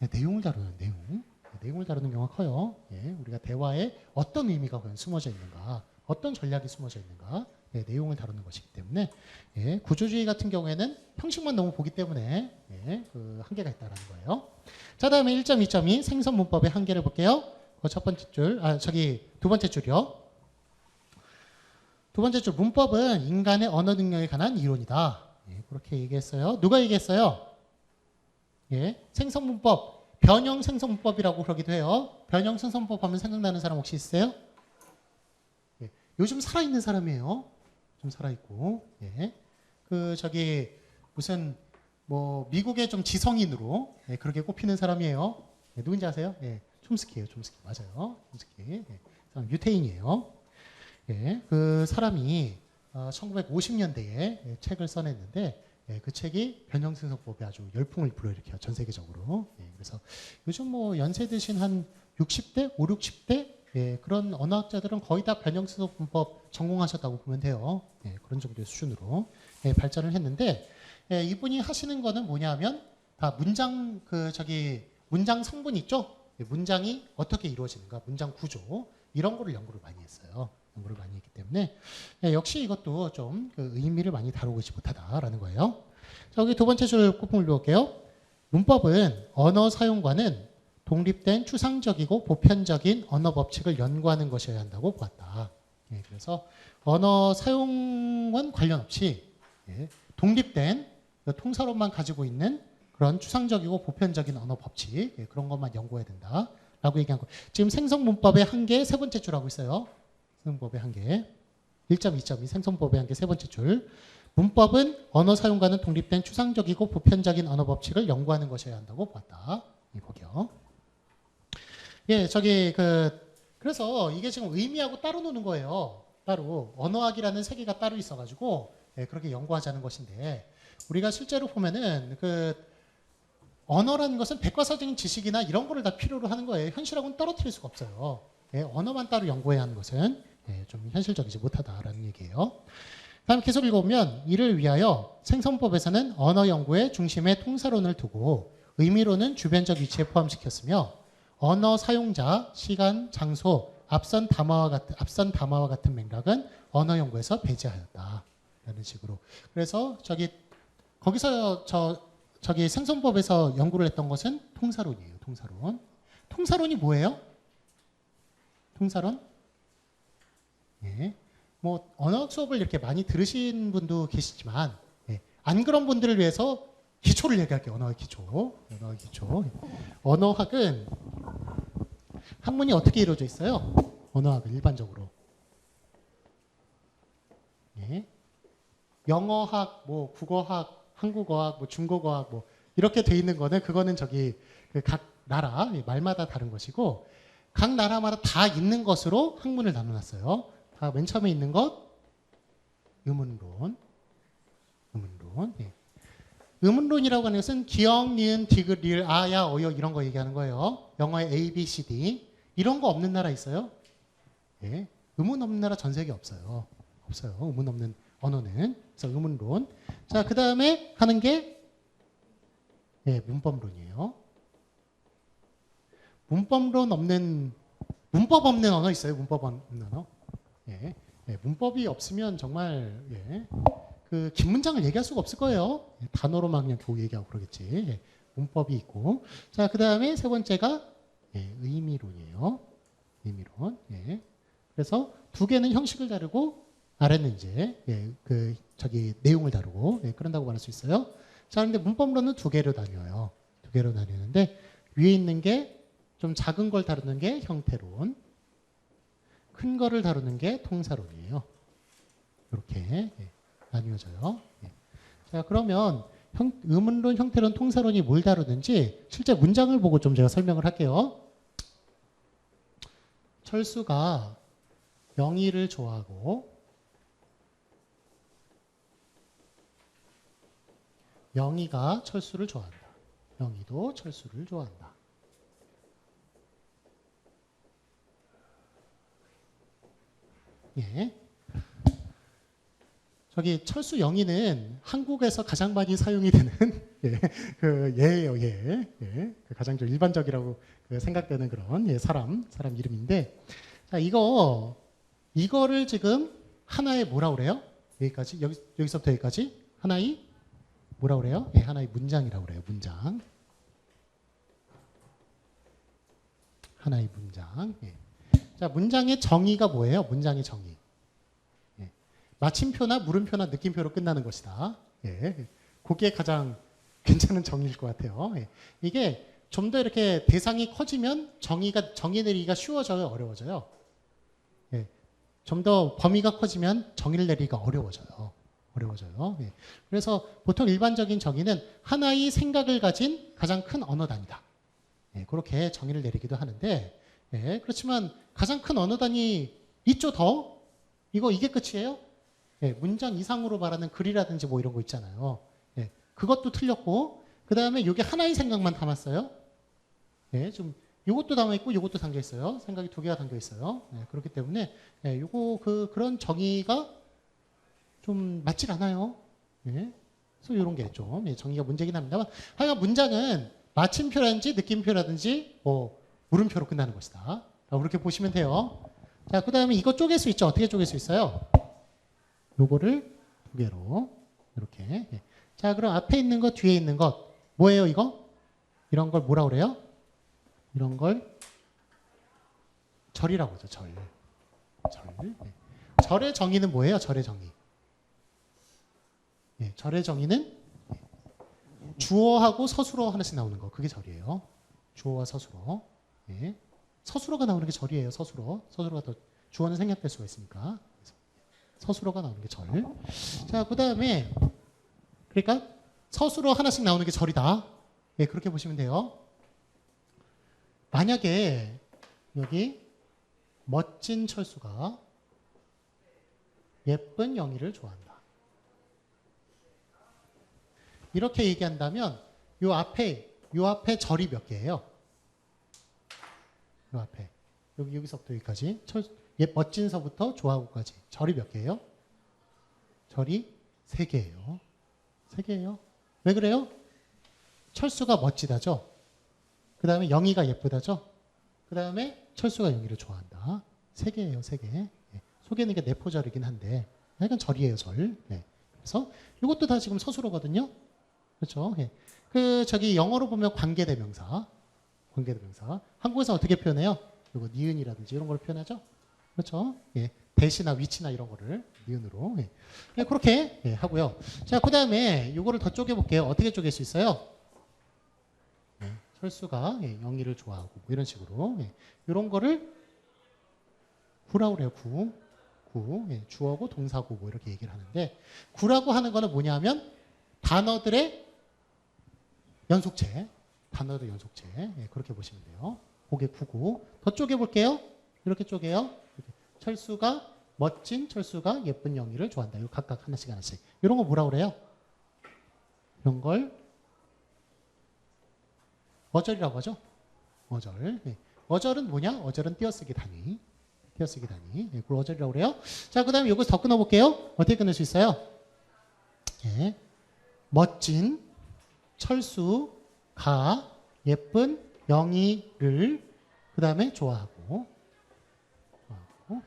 예, 내용을 다루는 내용. 내용을 다루는 경우가 커요. 예, 우리가 대화에 어떤 의미가 과연 숨어져 있는가, 어떤 전략이 숨어져 있는가, 예, 내용을 다루는 것이기 때문에 예, 구조주의 같은 경우에는 형식만 너무 보기 때문에 예, 그 한계가 있다라는 거예요. 자, 다음에 1.2.2 생선 문법의 한계를 볼게요. 그 첫 번째 줄, 두 번째 줄이요. 두 번째 줄 문법은 인간의 언어 능력에 관한 이론이다. 예, 그렇게 얘기했어요. 누가 얘기했어요? 예, 생선 문법, 변형 생선 문법이라고 그러기도 해요. 변형 생선 문법 하면 생각나는 사람 혹시 있어요? 예, 요즘 살아있는 사람이에요. 좀 살아있고, 예, 무슨 뭐 미국의 좀 지성인으로 예, 그렇게 꼽히는 사람이에요. 예, 누군지 아세요? 예, 촘스키예요. 촘스키 맞아요. 촘스키. 예, 유태인이에요. 예, 그 사람이 1950년대에 책을 써냈는데 예, 그 책이 변형생성법에 아주 열풍을 불어일으켜요. 전 세계적으로. 예, 그래서 요즘 뭐 연세 드신 한 60대, 5, 60대 예, 그런 언어학자들은 거의 다 변형생성법 전공하셨다고 보면 돼요. 예, 그런 정도의 수준으로 예, 발전을 했는데 예, 이분이 하시는 거는 뭐냐면 다 문장 성분 있죠? 예, 문장이 어떻게 이루어지는가, 문장 구조 이런 거를 연구를 많이 했어요. 연구를 많이 했기 때문에 예, 역시 이것도 좀 그 의미를 많이 다루고 있지 못하다라는 거예요. 자, 여기 두 번째 줄 꼽음을 놓을게요. 문법은 언어 사용과는 독립된 추상적이고 보편적인 언어 법칙을 연구하는 것이어야 한다고 보았다. 예, 그래서 언어 사용과는 관련 없이 예, 독립된 통사로만 가지고 있는 그런 추상적이고 보편적인 언어 법칙 예, 그런 것만 연구해야 된다라고 얘기한 거. 지금 생성문법의 한계 세 번째 줄하고 있어요. 생성법의 한계 1.2.2 생성법의 한계 세 번째 줄. 문법은 언어 사용과는 독립된 추상적이고 보편적인 언어 법칙을 연구하는 것이어야 한다고 보았다. 이거요. 예, 그래서 이게 지금 의미하고 따로 노는 거예요. 따로 언어학이라는 세계가 따로 있어가지고 예, 그렇게 연구하자는 것인데 우리가 실제로 보면은 언어라는 것은 백과사적인 지식이나 이런 거를 다 필요로 하는 거예요. 현실하고는 떨어뜨릴 수가 없어요. 예, 언어만 따로 연구해야 하는 것은 예, 좀 현실적이지 못하다라는 얘기예요. 다음 계속 읽어보면 이를 위하여 생성법에서는 언어 연구의 중심에 통사론을 두고 의미로는 주변적 위치에 포함시켰으며 언어 사용자, 시간, 장소, 앞선 담화와 같은 맥락은 언어 연구에서 배제하였다. 라는 식으로. 그래서 거기서 생성법에서 연구를 했던 것은 통사론이에요. 통사론. 통사론이 뭐예요? 통사론? 예. 뭐 언어학 수업을 이렇게 많이 들으신 분도 계시지만 예. 안 그런 분들을 위해서 기초를 얘기할게요. 언어학 기초. 언어학 기초. 언어학은 학문이 어떻게 이루어져 있어요? 언어학은 일반적으로. 예. 영어학, 뭐 국어학, 한국어학, 뭐 중국어학 뭐 이렇게 돼 있는 거는 그거는 각 나라 말마다 다른 것이고 각 나라마다 다 있는 것으로 학문을 나눠놨어요. 다 맨 처음에 있는 것 의문론. 예. 의문론이라고 하는 것은 기역, 니은, 디귿, 리을, 아야, 어여 이런 거 얘기하는 거예요. 영어에 A, B, C, D 이런 거 없는 나라 있어요? 예. 의문 없는 나라 전 세계 없어요. 없어요. 의문 없는 언어는. 그래서 의문론. 자, 그 다음에 하는 게 예, 문법론이에요. 문법 없는 언어 있어요? 문법 없는 언어? 예. 예, 문법이 없으면 정말 예, 긴 문장을 얘기할 수가 없을 거예요. 예, 단어로만 그냥 겨우 얘기하고 그러겠지. 예, 문법이 있고. 자, 그 다음에 세 번째가 예, 의미론이에요. 의미론. 예. 그래서 두 개는 형식을 다루고 아래는 이제 예, 내용을 다루고 예, 그런다고 말할 수 있어요. 자, 그런데 문법론은 두 개로 나뉘어요. 두 개로 나뉘는데 위에 있는 게 좀 작은 걸 다루는 게 형태론, 큰 거를 다루는 게 통사론이에요. 이렇게 예, 나뉘어져요. 예. 자, 그러면 의문론, 형태론, 통사론이 뭘 다루는지 실제 문장을 보고 좀 제가 설명을 할게요. 철수가 영희를 좋아하고 영희가 철수를 좋아한다. 영희도 철수를 좋아한다. 예. 저기 철수 영희는 한국에서 가장 많이 사용이 되는 예, 그 예예요, 예. 예. 그 가장 좀 일반적이라고 그 생각되는 그런 예, 사람 이름인데, 자, 이거를 지금 하나의 뭐라 그래요? 여기까지 여기서부터 여기까지 하나의 뭐라 그래요? 예, 하나의 문장이라고 그래요. 문장. 하나의 문장. 예. 자, 문장의 정의가 뭐예요? 문장의 정의. 예. 마침표나 물음표나 느낌표로 끝나는 것이다. 예. 그게 가장 괜찮은 정의일 것 같아요. 예. 이게 좀 더 이렇게 대상이 커지면 정의 내리기가 쉬워져요, 어려워져요? 예. 좀 더 범위가 커지면 정의를 내리기가 어려워져요. 예. 그래서 보통 일반적인 정의는 하나의 생각을 가진 가장 큰 언어 단위다. 예. 그렇게 정의를 내리기도 하는데, 예. 그렇지만 가장 큰 언어 단위 있죠, 더? 이게 끝이에요? 예. 문장 이상으로 말하는 글이라든지 뭐 이런 거 있잖아요. 예. 그것도 틀렸고, 그 다음에 이게 하나의 생각만 담았어요. 예. 좀 이것도 담아 있고 이것도 담겨 있어요. 생각이 두 개가 담겨 있어요. 예. 그렇기 때문에 예. 그런 정의가 좀 맞질 않아요. 예. 그래서 이런 게 좀 정의가 문제긴 합니다만, 하여간 문장은 마침표라든지 느낌표라든지 뭐 물음표로 끝나는 것이다. 그렇게 보시면 돼요. 자, 그 다음에 이거 쪼갤 수 있죠. 어떻게 쪼갤 수 있어요? 요거를 두 개로 이렇게. 예. 자, 그럼 앞에 있는 것, 뒤에 있는 것 뭐예요? 이런 걸 뭐라 그래요? 이런 걸 절이라고 하죠. 절. 예. 절의 정의는 뭐예요? 절의 정의. 예, 절의 정의는 주어하고 서술어 하나씩 나오는 거. 그게 절이에요. 주어와 서술어. 예. 서술어가 나오는 게 절이에요. 서술어가 더 주어는 생략될 수가 있으니까. 서술어가 나오는 게 절. 자, 그 다음에 그러니까 서술어 하나씩 나오는 게 절이다. 예, 그렇게 보시면 돼요. 만약에 여기 멋진 철수가 예쁜 영희를 좋아한다. 이렇게 얘기한다면 요 앞에 절이 몇 개예요? 요 앞에 여기서부터 여기까지 멋진서부터 좋아하고까지 절이 몇 개예요? 절이 3개예요. 3개예요. 왜 그래요? 철수가 멋지다죠. 그 다음에 영희가 예쁘다죠. 그 다음에 철수가 영희를 좋아한다. 3개예요. 3개. 예. 속에는 게 내포절이긴 한데 약간 절이에요. 절. 예. 그래서 이것도 다 지금 서술어거든요. 그렇죠. 예. 저기 영어로 보면 관계대명사. 한국에서 어떻게 표현해요? 이거 니은이라든지 이런 걸 표현하죠. 그렇죠. 예. 대시나 위치나 이런 거를 니은으로. 예. 예, 그렇게 예, 하고요. 자, 그 다음에 이거를 더 쪼개볼게요. 어떻게 쪼갤 수 있어요? 예. 철수가 예, 영희를 좋아하고 뭐 이런 식으로 예. 이런 거를 구라고 그래요. 구. 예. 주어고 동사고 뭐 이렇게 얘기를 하는데, 구라고 하는 거는 뭐냐면 단어들의 연속체. 예, 그렇게 보시면 돼요. 그게 구고. 더 쪼개볼게요. 이렇게 쪼개요. 이렇게. 철수가 멋진 철수가 예쁜 영희를 좋아한다. 이거 각각 하나씩. 이런 거 뭐라 그래요? 이런 걸 어절이라고 하죠. 어절. 예. 어절은 뭐냐? 어절은 띄어쓰기 단위. 예, 그걸 어절이라고 그래요. 자, 그 다음에 이것을 더 끊어볼게요. 어떻게 끊을 수 있어요? 예. 멋진 철수가 예쁜 영희를 그 다음에 좋아하고.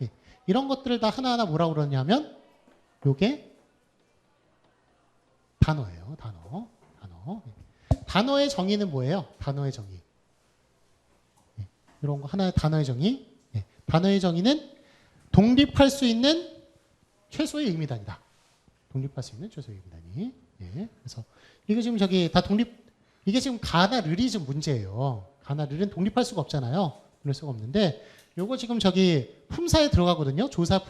예. 이런 것들을 다 하나하나 뭐라고 그러냐면 요게 단어예요. 단어. 단어의 정의는 뭐예요? 단어의 정의. 예. 이런 거 하나의 단어의 정의. 예. 단어의 정의는 독립할 수 있는 최소의 의미단위다. 독립할 수 있는 최소의 의미단위. 예. 그래서 이게 지금 이게 지금 가나 르이 좀 문제예요. 가나 르는 독립할 수가 없잖아요. 그럴 수가 없는데 요거 지금 저기 품사에 들어가거든요. 조사가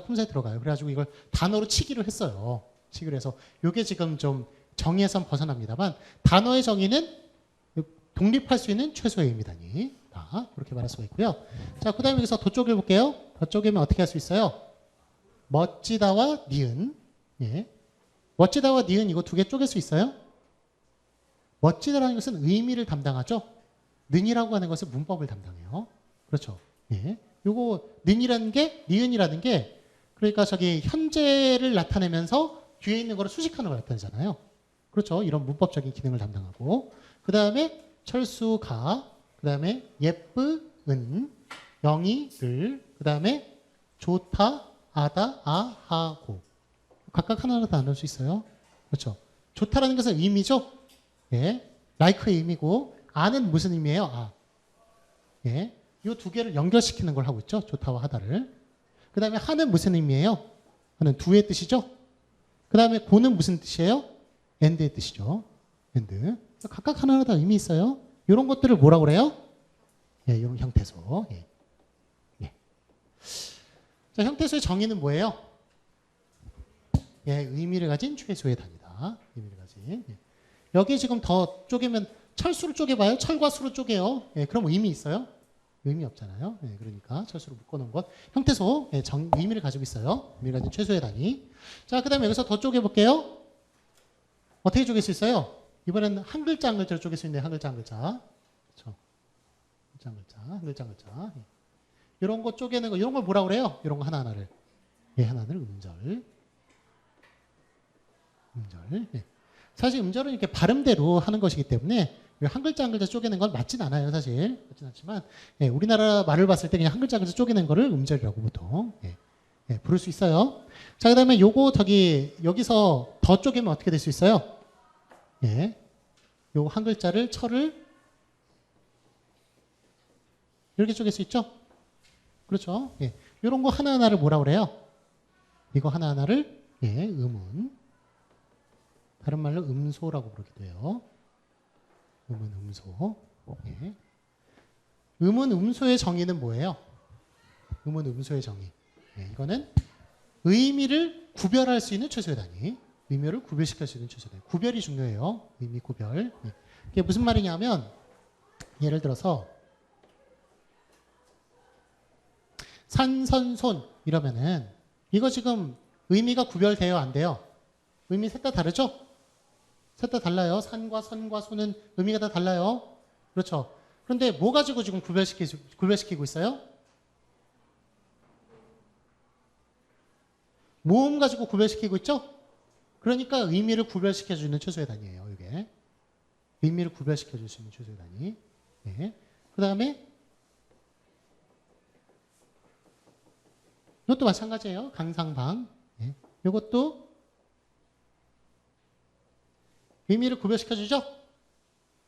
품사에 들어가요. 그래가지고 이걸 단어로 치기를 했어요. 치기를 해서 요게 지금 좀 정의에선 벗어납니다만, 단어의 정의는 독립할 수 있는 최소의 의미단위. 그렇게 말할 수가 있고요. 자, 그 다음에 여기서 더 쪼개볼게요. 더 쪼개면 어떻게 할 수 있어요? 멋지다와 니은. 예. 멋지다와 니은 이거 두 개 쪼갤 수 있어요? 멋지다라는 것은 의미를 담당하죠. 는이라고 하는 것은 문법을 담당해요. 그렇죠. 예. 요거 니은이라는 게 그러니까 저기 현재를 나타내면서 뒤에 있는 거를 수식하는 걸 나타내잖아요. 그렇죠. 이런 문법적인 기능을 담당하고 그 다음에 철수가 그 다음에 예쁘은 영희를 그 다음에 좋다 아다 아하고 각각 하나하나 다 나눌 수 있어요. 그렇죠. 좋다라는 것은 의미죠. 예. like의 의미고 아는 무슨 의미예요? 아. 예. 이 두 개를 연결시키는 걸 하고 있죠. 좋다와 하다를. 그 다음에 하는 무슨 의미예요? 하는 두의 뜻이죠. 그 다음에 고는 무슨 뜻이에요? and의 뜻이죠. and. 각각 하나하나 다 의미 있어요. 이런 것들을 뭐라고 그래요? 예, 이런 형태소. 예. 예. 자, 형태소의 정의는 뭐예요? 예, 의미를 가진 최소의 단위다. 의미를 가진. 예. 여기 지금 더 쪼개면 철수로 쪼개봐요. 철과 수로 쪼개요. 예, 그럼 의미 있어요? 의미 없잖아요. 예, 그러니까 철수로 묶어놓은 것. 형태소 예, 의미를 가지고 있어요. 의미를 가진 최소의 단위. 자, 그 다음에 여기서 더 쪼개볼게요. 어떻게 쪼갤 수 있어요? 이번에는 한 글자 한 글자로 쪼갤 수 있네요. 한 글자 한 글자. 그렇죠. 한 글자 한 글자 한 글자. 예. 이런 거 쪼개는 거 이런 걸 뭐라고 그래요? 이런 거 하나하나를. 예, 하나를 음절. 음절. 예. 사실 음절은 이렇게 발음대로 하는 것이기 때문에 한 글자 한 글자 쪼개는 건 맞진 않아요, 사실. 맞진 않지만 예, 우리나라 말을 봤을 때 그냥 한 글자 한 글자 쪼개는 거를 음절이라고 보통 예, 예, 부를 수 있어요. 자, 그다음에 요거 저기 여기서 더 쪼개면 어떻게 될 수 있어요? 예, 요 한 글자를 철을 이렇게 쪼갤 수 있죠? 그렇죠? 예, 요런 거 하나하나를 뭐라 그래요? 이거 하나하나를 예, 음운. 다른 말로 음소라고 부르기도 해요. 음은 음소. 예. 음은 음소의 정의는 뭐예요? 음은 음소의 정의. 예, 이거는 의미를 구별할 수 있는 최소의 단위. 의미를 구별시킬 수 있는 최소의 단위. 구별이 중요해요. 의미 구별. 예. 이게 무슨 말이냐면 예를 들어서 산, 선, 손 이러면은 이거 지금 의미가 구별돼요? 안 돼요? 의미 셋 다 다르죠? 셋 다 달라요. 산과 선과 손은 의미가 다 달라요. 그렇죠. 그런데 뭐 가지고 지금 구별시키고 있어요? 모음 가지고 구별시키고 있죠? 그러니까 의미를 구별시켜주는 최소의 단위예요. 이게 의미를 구별시켜줄 수 있는 최소의 단위. 네. 그 다음에 이것도 마찬가지예요. 강상방. 네. 이것도 의미를 구별시켜주죠?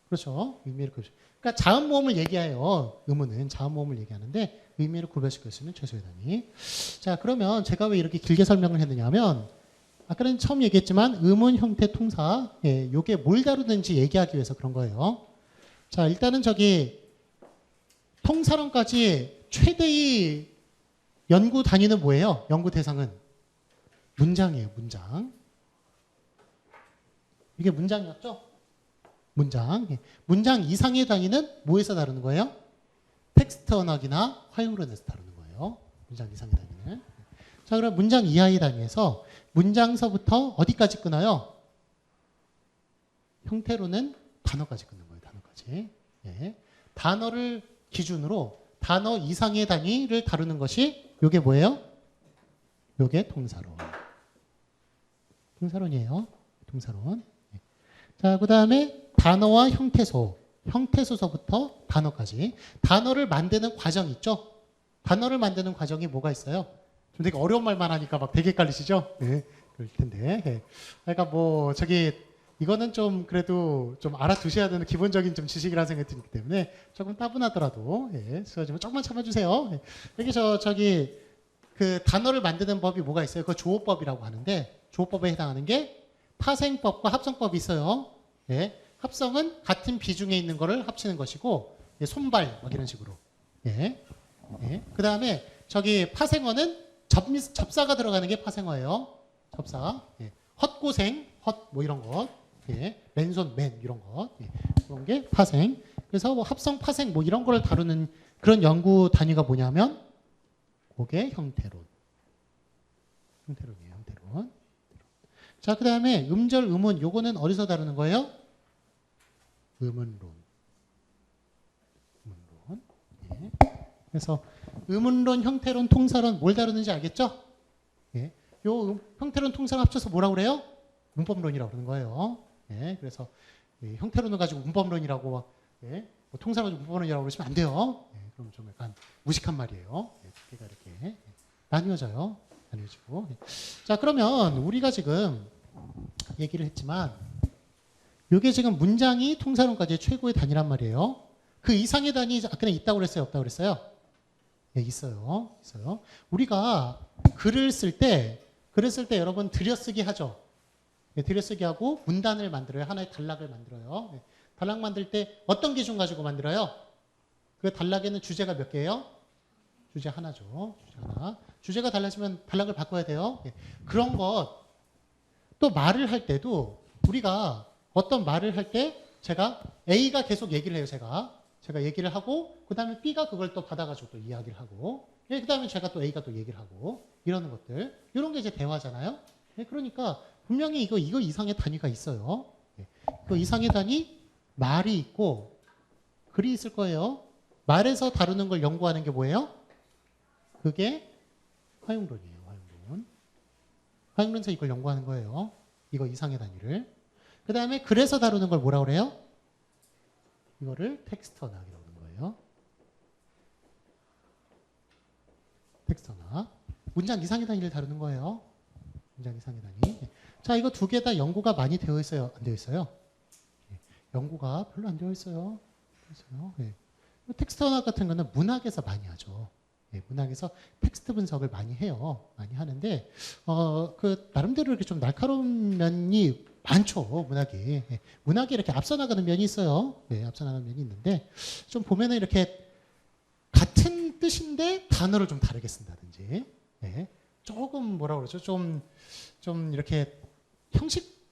그렇죠. 의미를 구별시켜. 그러니까 자음 모음을 얘기해요. 의문은 자음 모음을 얘기하는데 의미를 구별시킬 수 있는 최소의 단위. 자, 그러면 제가 왜 이렇게 길게 설명을 했느냐면 아까는 처음 얘기했지만 의문 형태 통사 예, 요게 뭘 다루든지 얘기하기 위해서 그런 거예요. 자, 일단은 저기 통사론까지 최대의 연구 단위는 뭐예요? 연구 대상은 문장이에요. 문장. 이게 문장이었죠? 문장. 예. 문장 이상의 단위는 뭐에서 다루는 거예요? 텍스트 언어기나 화용론에서 다루는 거예요. 문장 이상의 단위는. 자, 그럼 문장 이하의 단위에서 문장서부터 어디까지 끊어요? 형태로는 단어까지 끊는 거예요. 단어까지. 예. 단어를 기준으로 단어 이상의 단위를 다루는 것이 요게 뭐예요? 요게 통사론. 통사론이에요. 통사론. 예. 자, 그 다음에 단어와 형태소. 형태소서부터 단어까지. 단어를 만드는 과정 있죠? 단어를 만드는 과정이 뭐가 있어요? 좀 되게 어려운 말만 하니까 막 되게 헷갈리시죠? 네, 그럴 텐데. 네. 그러니까 뭐 저기 이거는 좀 그래도 좀 알아두셔야 되는 기본적인 좀 지식이라는 생각이 들기 때문에 조금 따분하더라도 예, 좀 조금만 참아주세요. 예. 여기 저기 그 단어를 만드는 법이 뭐가 있어요? 그 조어법이라고 하는데 조어법에 해당하는 게 파생법과 합성법이 있어요. 예. 합성은 같은 비중에 있는 거를 합치는 것이고 예, 손발 막 이런 식으로. 예. 예. 그 다음에 저기 파생어는 접사가 들어가는 게 파생어예요. 접사. 예. 헛고생, 헛 뭐 이런 것. 예. 맨손, 맨 이런 것. 예. 그런 게 파생. 그래서 뭐 합성, 파생 뭐 이런 거를 다루는 그런 연구 단위가 뭐냐면 그게 형태론. 형태론이에요. 형태론. 자, 그 다음에 음절, 음운 요거는 어디서 다루는 거예요? 음운론. 음운론. 예. 그래서 음운론, 형태론, 통사론 뭘 다루는지 알겠죠? 요 형태론 통사론 합쳐서 뭐라고 그래요? 문법론이라고 그러는 거예요. 예, 그래서 형태론을 가지고 문법론이라고 예, 뭐 통사론 문법론이라고 그러시면 안 돼요. 예, 그럼 좀 약간 무식한 말이에요. 예, 두 개가 이렇게 나뉘어져요. 나뉘어지고. 예. 자, 그러면 우리가 지금 얘기를 했지만 이게 지금 문장이 통사론까지 최고의 단위란 말이에요. 그 이상의 단위 아까 있다고 그랬어요? 없다고 그랬어요? 예, 있어요. 있어요. 우리가 글을 쓸 때 여러분 들여쓰기 하죠. 예, 들여쓰기 하고 문단을 만들어요. 하나의 단락을 만들어요. 예, 단락 만들 때 어떤 기준 가지고 만들어요? 그 단락에는 주제가 몇 개예요? 주제 하나죠. 주제 하나. 주제가 달라지면 단락을 바꿔야 돼요. 예, 그런 것. 또 말을 할 때도 우리가 어떤 말을 할 때 제가 A가 계속 얘기를 해요. 제가 얘기를 하고 그 다음에 B가 그걸 또 받아가지고 또 이야기를 하고 예, 그 다음에 제가 또 A가 또 얘기를 하고 이러는 것들 이런 게 이제 대화잖아요. 예, 그러니까 분명히 이거 이상의 단위가 있어요. 예, 그 이상의 단위 말이 있고 글이 있을 거예요. 말에서 다루는 걸 연구하는 게 뭐예요? 그게 화용론이에요. 화용론에서 이걸 연구하는 거예요. 이거 이상의 단위를. 그 다음에 글에서 다루는 걸 뭐라고 그래요? 이거를 텍스트 언어학이라고 하는 거예요. 텍스트 언어학. 문장 이상의 단위를 다루는 거예요. 문장 이상의 단위. 자, 이거 두 개 다 연구가 많이 되어 있어요? 안 되어 있어요? 연구가 별로 안 되어 있어요. 네. 텍스트 언어학 같은 거는 문학에서 많이 하죠. 네, 문학에서 텍스트 분석을 많이 해요. 많이 하는데 그 나름대로 이렇게 좀 날카로운 면이 많죠. 문학이. 네, 문학이 이렇게 앞서 나가는 면이 있어요. 네, 앞서 나가는 면이 있는데 좀 보면은 이렇게 같은 뜻인데 단어를 좀 다르게 쓴다든지 네, 조금 뭐라 그러죠? 좀 이렇게 형식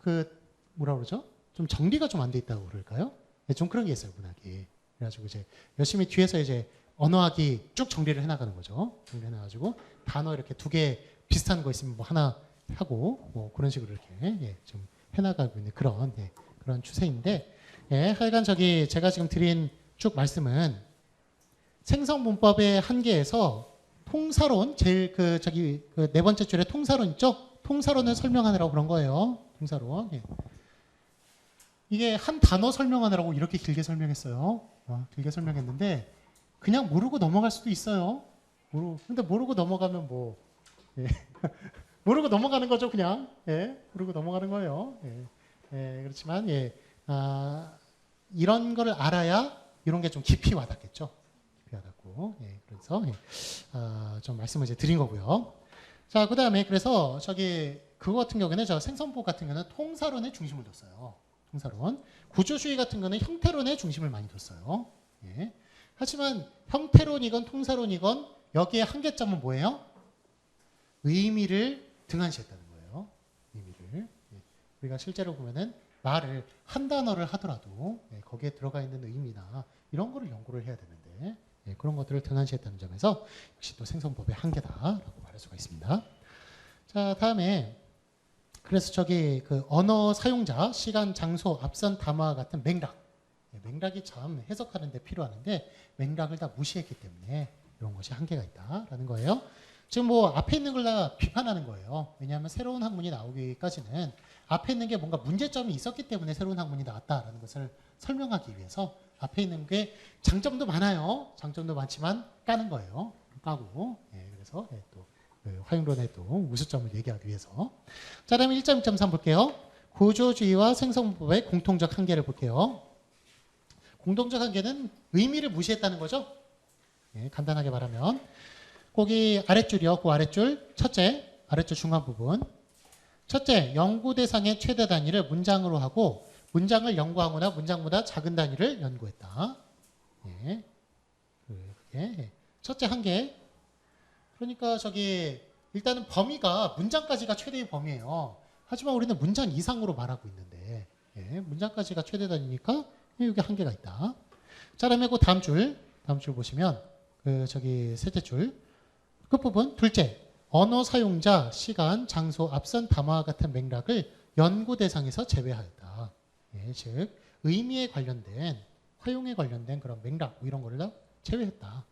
뭐라 그러죠? 좀 정리가 좀 안 돼 있다고 그럴까요? 네, 좀 그런 게 있어요. 문학이. 그래가지고 이제 열심히 뒤에서 이제 언어학이 쭉 정리를 해나가는 거죠. 정리해놔가지고 단어 이렇게 두 개 비슷한 거 있으면 뭐 하나 하고 뭐 그런 식으로 이렇게 예, 좀 해나가고 있는 그런 그런 추세인데 예, 하여간 제가 지금 드린 쭉 말씀은 생성문법의 한계에서 통사론 제일 그 네 번째 줄에 통사론 있죠? 통사론을 설명하느라고 그런 거예요. 통사론. 예. 이게 한 단어 설명하느라고 이렇게 길게 설명했어요. 길게 설명했는데 그냥 모르고 넘어갈 수도 있어요. 근데 모르고 넘어가면 뭐 예. 모르고 넘어가는 거죠, 그냥. 예. 모르고 넘어가는 거예요. 예. 예. 그렇지만 이런 거를 알아야 이런 게 좀 깊이 와닿겠죠. 깊이 와닿고. 예. 그래서 좀 말씀을 이제 드린 거고요. 자, 그다음에 그래서 그거 같은 경우에는 생성법 같은 경우는 통사론에 중심을 뒀어요. 통사론. 구조주의 같은 거는 형태론에 중심을 많이 뒀어요. 예. 하지만 형태론이건 통사론이건 여기에 한계점은 뭐예요? 의미를 등한시했다는 거예요. 의미를. 예. 우리가 실제로 보면은 말을 한 단어를 하더라도 거기에 들어가 있는 의미나 이런 거를 연구를 해야 되는데 그런 것들을 등한시했다는 점에서 역시 또 생성법의 한계다라고 말할 수가 있습니다. 자, 다음에 그래서 그 언어 사용자, 시간, 장소, 앞선 담화 같은 맥락. 맥락이 참 해석하는 데 필요하는데 맥락을 다 무시했기 때문에 이런 것이 한계가 있다라는 거예요. 지금 뭐 앞에 있는 걸 다 비판하는 거예요. 왜냐하면 새로운 학문이 나오기까지는 앞에 있는 게 뭔가 문제점이 있었기 때문에 새로운 학문이 나왔다라는 것을 설명하기 위해서 앞에 있는 게 장점도 많아요. 장점도 많지만 까는 거예요. 까고. 그래서 또 화용론의 또 우수점을 얘기하기 위해서. 자, 다음에 1.2.3 볼게요. 구조주의와 생성법의 공통적 한계를 볼게요. 공통적 한계는 의미를 무시했다는 거죠. 간단하게 말하면 거기 아랫줄이요. 그 아랫줄 첫째, 아랫줄 중간 부분. 첫째, 연구 대상의 최대 단위를 문장으로 하고 문장을 연구하거나 문장보다 작은 단위를 연구했다. 그게 첫째 한계. 그러니까 일단은 범위가 문장까지가 최대의 범위예요. 하지만 우리는 문장 이상으로 말하고 있는데 문장까지가 최대 단위니까 여기 한계가 있다. 자, 그다음에 그 다음 줄 보시면 셋째 줄 끝부분 둘째, 언어 사용자, 시간, 장소, 앞선 담화 같은 맥락을 연구 대상에서 제외하였다. 즉 의미에 관련된 활용에 관련된 그런 맥락 뭐 이런 거를 다 제외했다.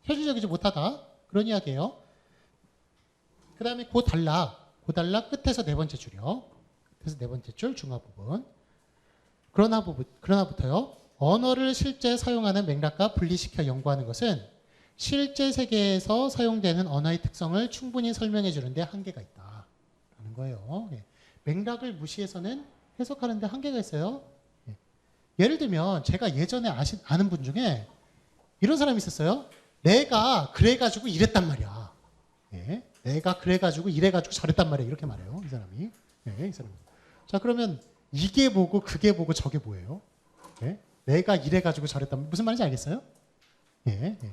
현실적이지 못하다 그런 이야기예요. 그 다음에 고단락 끝에서 네 번째 줄이요. 그래서 네 번째 줄 중화 부분. 그러나부터요. 언어를 실제 사용하는 맥락과 분리시켜 연구하는 것은 실제 세계에서 사용되는 언어의 특성을 충분히 설명해 주는데 한계가 있다라는 거예요. 예. 맥락을 무시해서는 해석하는 데 한계가 있어요. 예. 예를 들면 제가 예전에 아는 분 중에 이런 사람이 있었어요. 내가 그래가지고 이랬단 말이야. 예. 내가 그래가지고 이래가지고 저랬단 말이야. 이렇게 말해요. 이 사람이. 예, 이 사람이. 자, 그러면 이게 뭐고 그게 뭐고 저게 뭐예요? 예? 내가 이래가지고 저랬단 무슨 말인지 알겠어요? 예. 예.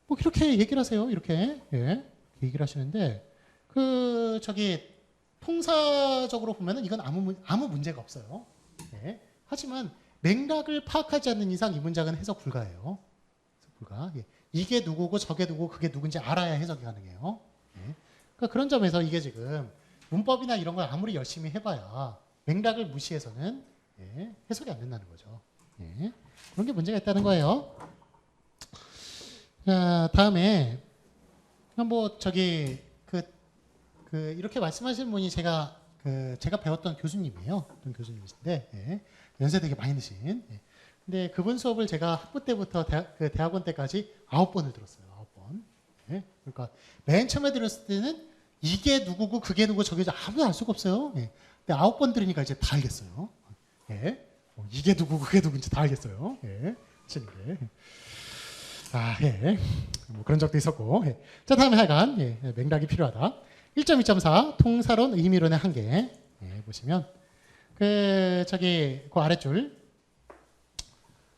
뭐 이렇게 얘기를 하세요. 이렇게. 예. 얘기를 하시는데 통사적으로 보면은 이건 아무 문제가 없어요. 예. 하지만 맥락을 파악하지 않는 이상 이 문장은 해석 불가예요. 해석 불가. 예. 이게 누구고 저게 누구고 그게 누군지 알아야 해석이 가능해요. 예. 그러니까 그런 점에서 이게 지금 문법이나 이런 걸 아무리 열심히 해봐야 맥락을 무시해서는 예, 해석이 안 된다는 거죠. 예. 그런 게 문제가 있다는 거예요. 자, 다음에 이렇게 말씀하시는 분이 제가 배웠던 교수님이에요. 어떤 교수님이신데 예, 연세 되게 많이 드신. 예. 근데 그분 수업을 제가 학부 때부터 대학원 때까지 9번을 들었어요. 9번. 예. 그러니까 맨 처음에 들었을 때는 이게 누구고 그게 누구고 저게 아무도 알 수가 없어요. 예. 근데 9번 들으니까 이제 다 알겠어요. 예. 이게 누구고 그게 누군지 다 알겠어요. 예. 예. 뭐 그런 적도 있었고. 예. 자, 다음에 하여간 예. 맥락이 필요하다. 1.2.4 통사론 의미론의 한계. 예. 보시면 그 아랫줄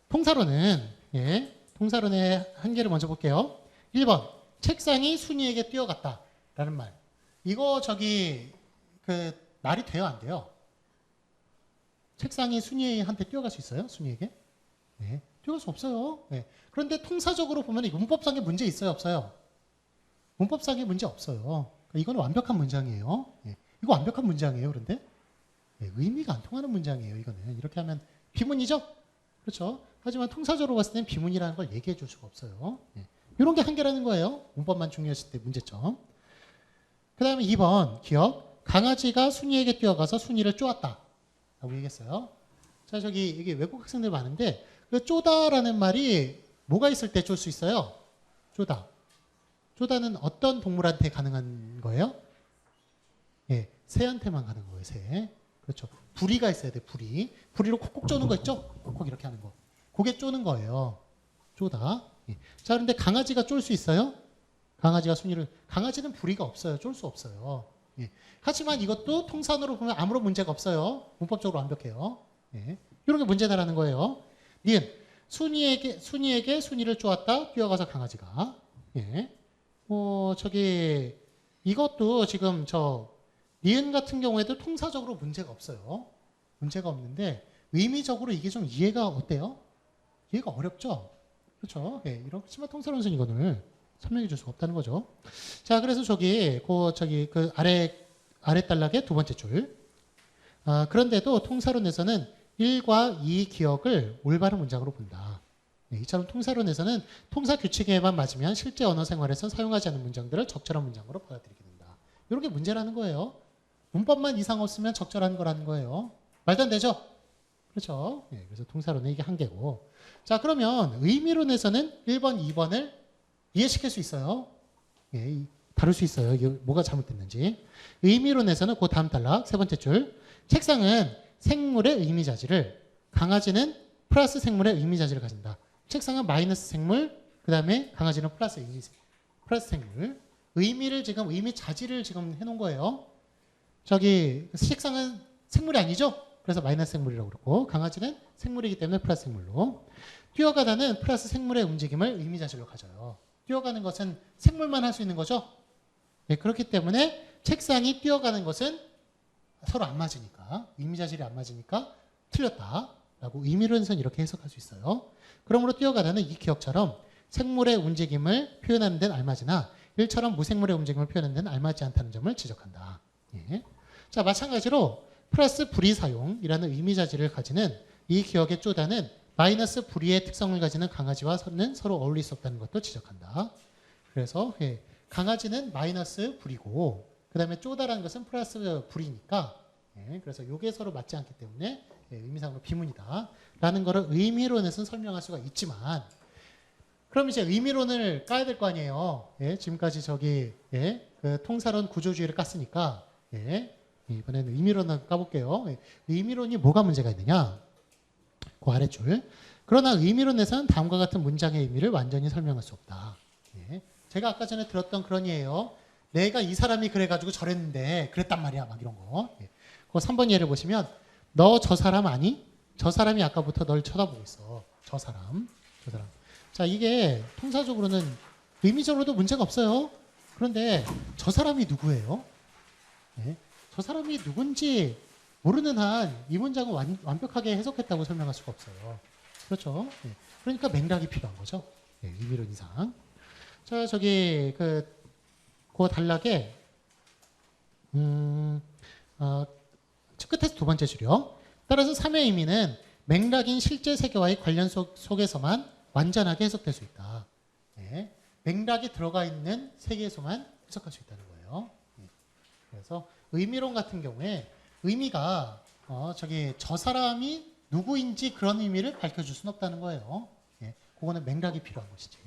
통사론은 통사론의 한계를 먼저 볼게요. 1번 책상이 순이에게 뛰어갔다라는 말. 이거 말이 돼요, 안 돼요? 책상이 순이한테 뛰어갈 수 있어요? 순이에게? 네, 뛰어갈 수 없어요. 네. 그런데 통사적으로 보면 문법상의 문제 있어요, 없어요? 문법상의 문제 없어요. 이건 완벽한 문장이에요. 네. 이거 완벽한 문장이에요, 그런데? 네, 의미가 안 통하는 문장이에요, 이거는. 이렇게 하면 비문이죠? 그렇죠? 하지만 통사적으로 봤을 때는 비문이라는 걸 얘기해 줄 수가 없어요. 네. 이런 게 한계라는 거예요. 문법만 중요했을 때 문제점. 그 다음에 2번 기억. 강아지가 순이에게 뛰어가서 순이를 쪼았다 라고 얘기했어요. 자, 이게 외국 학생들 많은데 그 쪼다라는 말이 뭐가 있을 때 쫄 수 있어요? 쪼다. 쪼다는 어떤 동물한테 가능한 거예요? 예, 새한테만 가능한 거예요. 새. 그렇죠. 부리가 있어야 돼. 부리로 콕콕 쪼는 거 있죠? 콕콕 이렇게 하는 거. 그게 쪼는 거예요. 쪼다. 예. 자, 그런데 강아지가 쫄 수 있어요? 강아지는 부리가 없어요. 쫄 수 없어요. 예. 하지만 이것도 통산으로 보면 아무런 문제가 없어요. 문법적으로 완벽해요. 예. 이런 게 문제다라는 거예요. 니은 순이에게 순이를 쪼았다. 뛰어가서 강아지가. 예. 이것도 지금 니은 같은 경우에도 통사적으로 문제가 없어요. 문제가 없는데 의미적으로 이게 좀 이해가 어때요? 이해가 어렵죠? 그렇죠? 예. 이렇지만 통사론선 이거를 설명해 줄 수가 없다는 거죠. 자, 그래서 그 아래 단락의 두 번째 줄. 그런데도 통사론에서는 1과 2 기억을 올바른 문장으로 본다. 네, 이처럼 통사론에서는 통사 규칙에만 맞으면 실제 언어 생활에서 사용하지 않는 문장들을 적절한 문장으로 받아들이게 된다. 이런 게 문제라는 거예요. 문법만 이상 없으면 적절한 거라는 거예요. 말도 안 되죠? 그렇죠? 네, 그래서 통사론은 이게 한계고. 자, 그러면 의미론에서는 1번, 2번을 이해시킬 수 있어요. 예, 다룰 수 있어요. 이게 뭐가 잘못됐는지. 의미론에서는 그 다음 단락 세 번째 줄. 책상은 생물의 의미자질을, 강아지는 플러스 생물의 의미자질을 가진다. 책상은 마이너스 생물, 그 다음에 강아지는 플러스 생물. 의미자질을 지금 해놓은 거예요. 책상은 생물이 아니죠? 그래서 마이너스 생물이라고 그러고, 강아지는 생물이기 때문에 플러스 생물로. 뛰어가다는 플러스 생물의 움직임을 의미자질로 가져요. 뛰어가는 것은 생물만 할 수 있는 거죠. 네, 그렇기 때문에 책상이 뛰어가는 것은 서로 안 맞으니까, 의미자질이 안 맞으니까 틀렸다라고 의미론에서는 이렇게 해석할 수 있어요. 그러므로 뛰어가다는 이 기억처럼 생물의 움직임을 표현하는 데는 알맞으나 일처럼 무생물의 움직임을 표현하는 데는 알맞지 않다는 점을 지적한다. 예. 자, 마찬가지로 플러스 불이 사용이라는 의미자질을 가지는 이 기억의 쪼다는 마이너스 불이의 특성을 가지는 강아지와는 서로 어울릴 수 없다는 것도 지적한다. 그래서 강아지는 마이너스 불이고 그 다음에 쪼다라는 것은 플러스 불이니까 그래서 요게 서로 맞지 않기 때문에 의미상으로 비문이다 라는 거를 의미론에서는 설명할 수가 있지만 그럼 이제 의미론을 까야 될 거 아니에요. 지금까지 저기 그 통사론 구조주의를 깠으니까 이번에는 의미론을 까볼게요. 의미론이 뭐가 문제가 있느냐? 그 아래줄. 그러나 의미론에서는 다음과 같은 문장의 의미를 완전히 설명할 수 없다. 제가 아까 전에 들었던 그런 예예요. 내가 이 사람이 그래가지고 저랬는데 그랬단 말이야. 막 이런 거. 그 3번 예를 보시면 너 저 사람 아니? 저 사람이 아까부터 널 쳐다보고 있어. 저 사람. 자, 이게 통사적으로는 의미적으로도 문제가 없어요. 그런데 저 사람이 누구예요? 저 사람이 누군지 모르는 한 이 문장은 완벽하게 해석했다고 설명할 수가 없어요. 그렇죠? 그러니까 맥락이 필요한 거죠. 의미론 이상. 자, 저기 그 단락에 끝에서 두 번째 줄이요. 따라서 3의 의미는 맥락인 실제 세계와의 관련 속에서만 완전하게 해석될 수 있다. 맥락이 들어가 있는 세계에서만 해석할 수 있다는 거예요. 그래서 의미론 같은 경우에 의미가 저 사람이 누구인지 그런 의미를 밝혀줄 수는 없다는 거예요. 그거는 맥락이 필요한 것이지.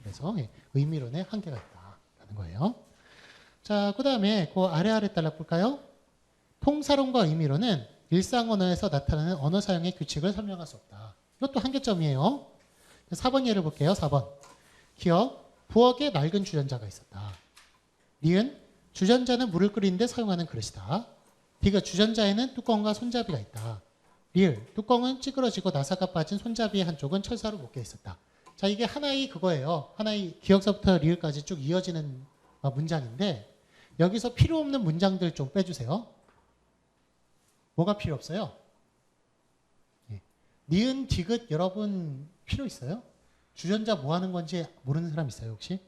그래서 의미론에 한계가 있다라는 거예요. 자, 그 다음에 그 아래 딸락 볼까요? 통사론과 의미론은 일상 언어에서 나타나는 언어 사용의 규칙을 설명할 수 없다. 이것도 한계점이에요. 4번 예를 볼게요. 4번. 기억, 부엌에 낡은 주전자가 있었다. 니은, 주전자는 물을 끓이는데 사용하는 그릇이다. 디귿, 주전자에는 뚜껑과 손잡이가 있다. 리을, 뚜껑은 찌그러지고 나사가 빠진 손잡이의 한쪽은 철사로 묶여 있었다. 자, 이게 하나의 그거예요. 하나의 기억서부터 리을까지 쭉 이어지는 문장인데 여기서 필요 없는 문장들 좀 빼주세요. 뭐가 필요 없어요? 니은, 디귿 여러분 필요 있어요? 주전자 뭐 하는 건지 모르는 사람 있어요 혹시?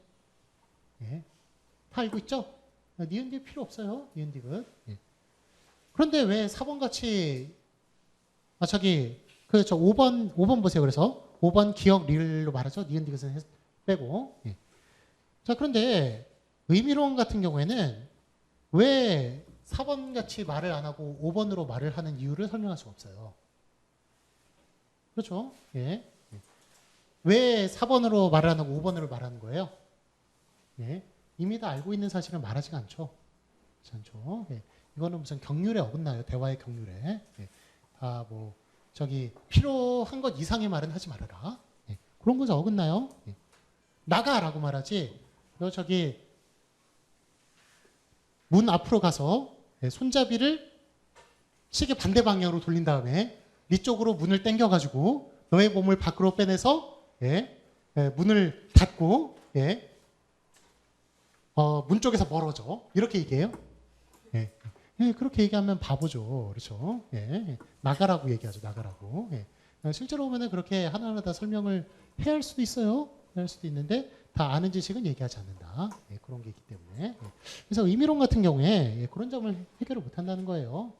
다 알고 있죠? 니은, 디귿 필요 없어요. 니은, 디귿. 그런데 왜 4번 같이 저기 저 5번 보세요. 그래서 5번 기억 리을로 말하죠. 니은, 디귿은 빼고. 자, 그런데 의미론 같은 경우에는 왜 4번 같이 말을 안 하고 5번으로 말을 하는 이유를 설명할 수가 없어요. 그렇죠? 왜 4번으로 말을 안 하고 5번으로 말하는 거예요? 이미 다 알고 있는 사실을 말하지가 않죠. 그렇지 않죠? 이거는 무슨 경률에 어긋나요. 대화의 경률에. 다 뭐 저기 필요한 것 이상의 말은 하지 말아라. 그런 거죠. 어긋나요. 나가라고 말하지. 저기 문 앞으로 가서 손잡이를 시계 반대 방향으로 돌린 다음에 네 쪽으로 문을 당겨가지고 너의 몸을 밖으로 빼내서 문을 닫고 문 쪽에서 멀어져. 이렇게 얘기해요. 그렇게 얘기하면 바보죠. 그렇죠? 나가라고 얘기하죠. 나가라고. 실제로 보면 그렇게 하나하나 다 설명을 해야 할 수도 있어요. 해야 할 수도 있는데 다 아는 지식은 얘기하지 않는다. 그런 게 있기 때문에. 그래서 의미론 같은 경우에 그런 점을 해결을 못한다는 거예요.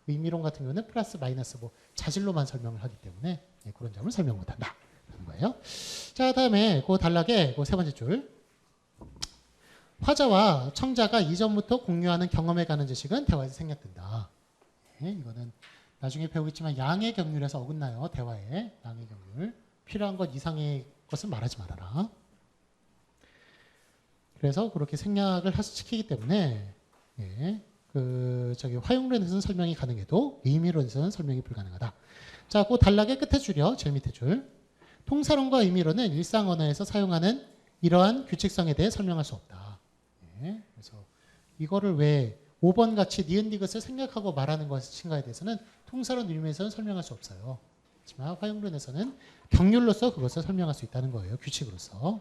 의미론 같은 경우는 플러스 마이너스 뭐 자질로만 설명을 하기 때문에 그런 점을 설명 못한다. 라는 거예요. 자, 다음에 그 단락에 그 세 번째 줄. 화자와 청자가 이전부터 공유하는 경험에 관한 지식은 대화에서 생략된다. 이거는 나중에 배우겠지만 양의 경률에서 어긋나요. 대화에 양의 경률. 필요한 것 이상의 것은 말하지 말아라. 그래서 그렇게 생략을 시키기 때문에 화용론에서는 설명이 가능해도 의미론에서는 설명이 불가능하다. 자, 그 단락의 끝에 줄이요. 제일 밑에 줄. 통사론과 의미론은 일상 언어에서 사용하는 이러한 규칙성에 대해 설명할 수 없다. 그래서 이거를 왜 5번 같이 니은 디귿을 생략하고 말하는 것인가에 대해서는 통사론 의미에서는 설명할 수 없어요. 하지만 화용론에서는 경률로서 그것을 설명할 수 있다는 거예요. 규칙으로서.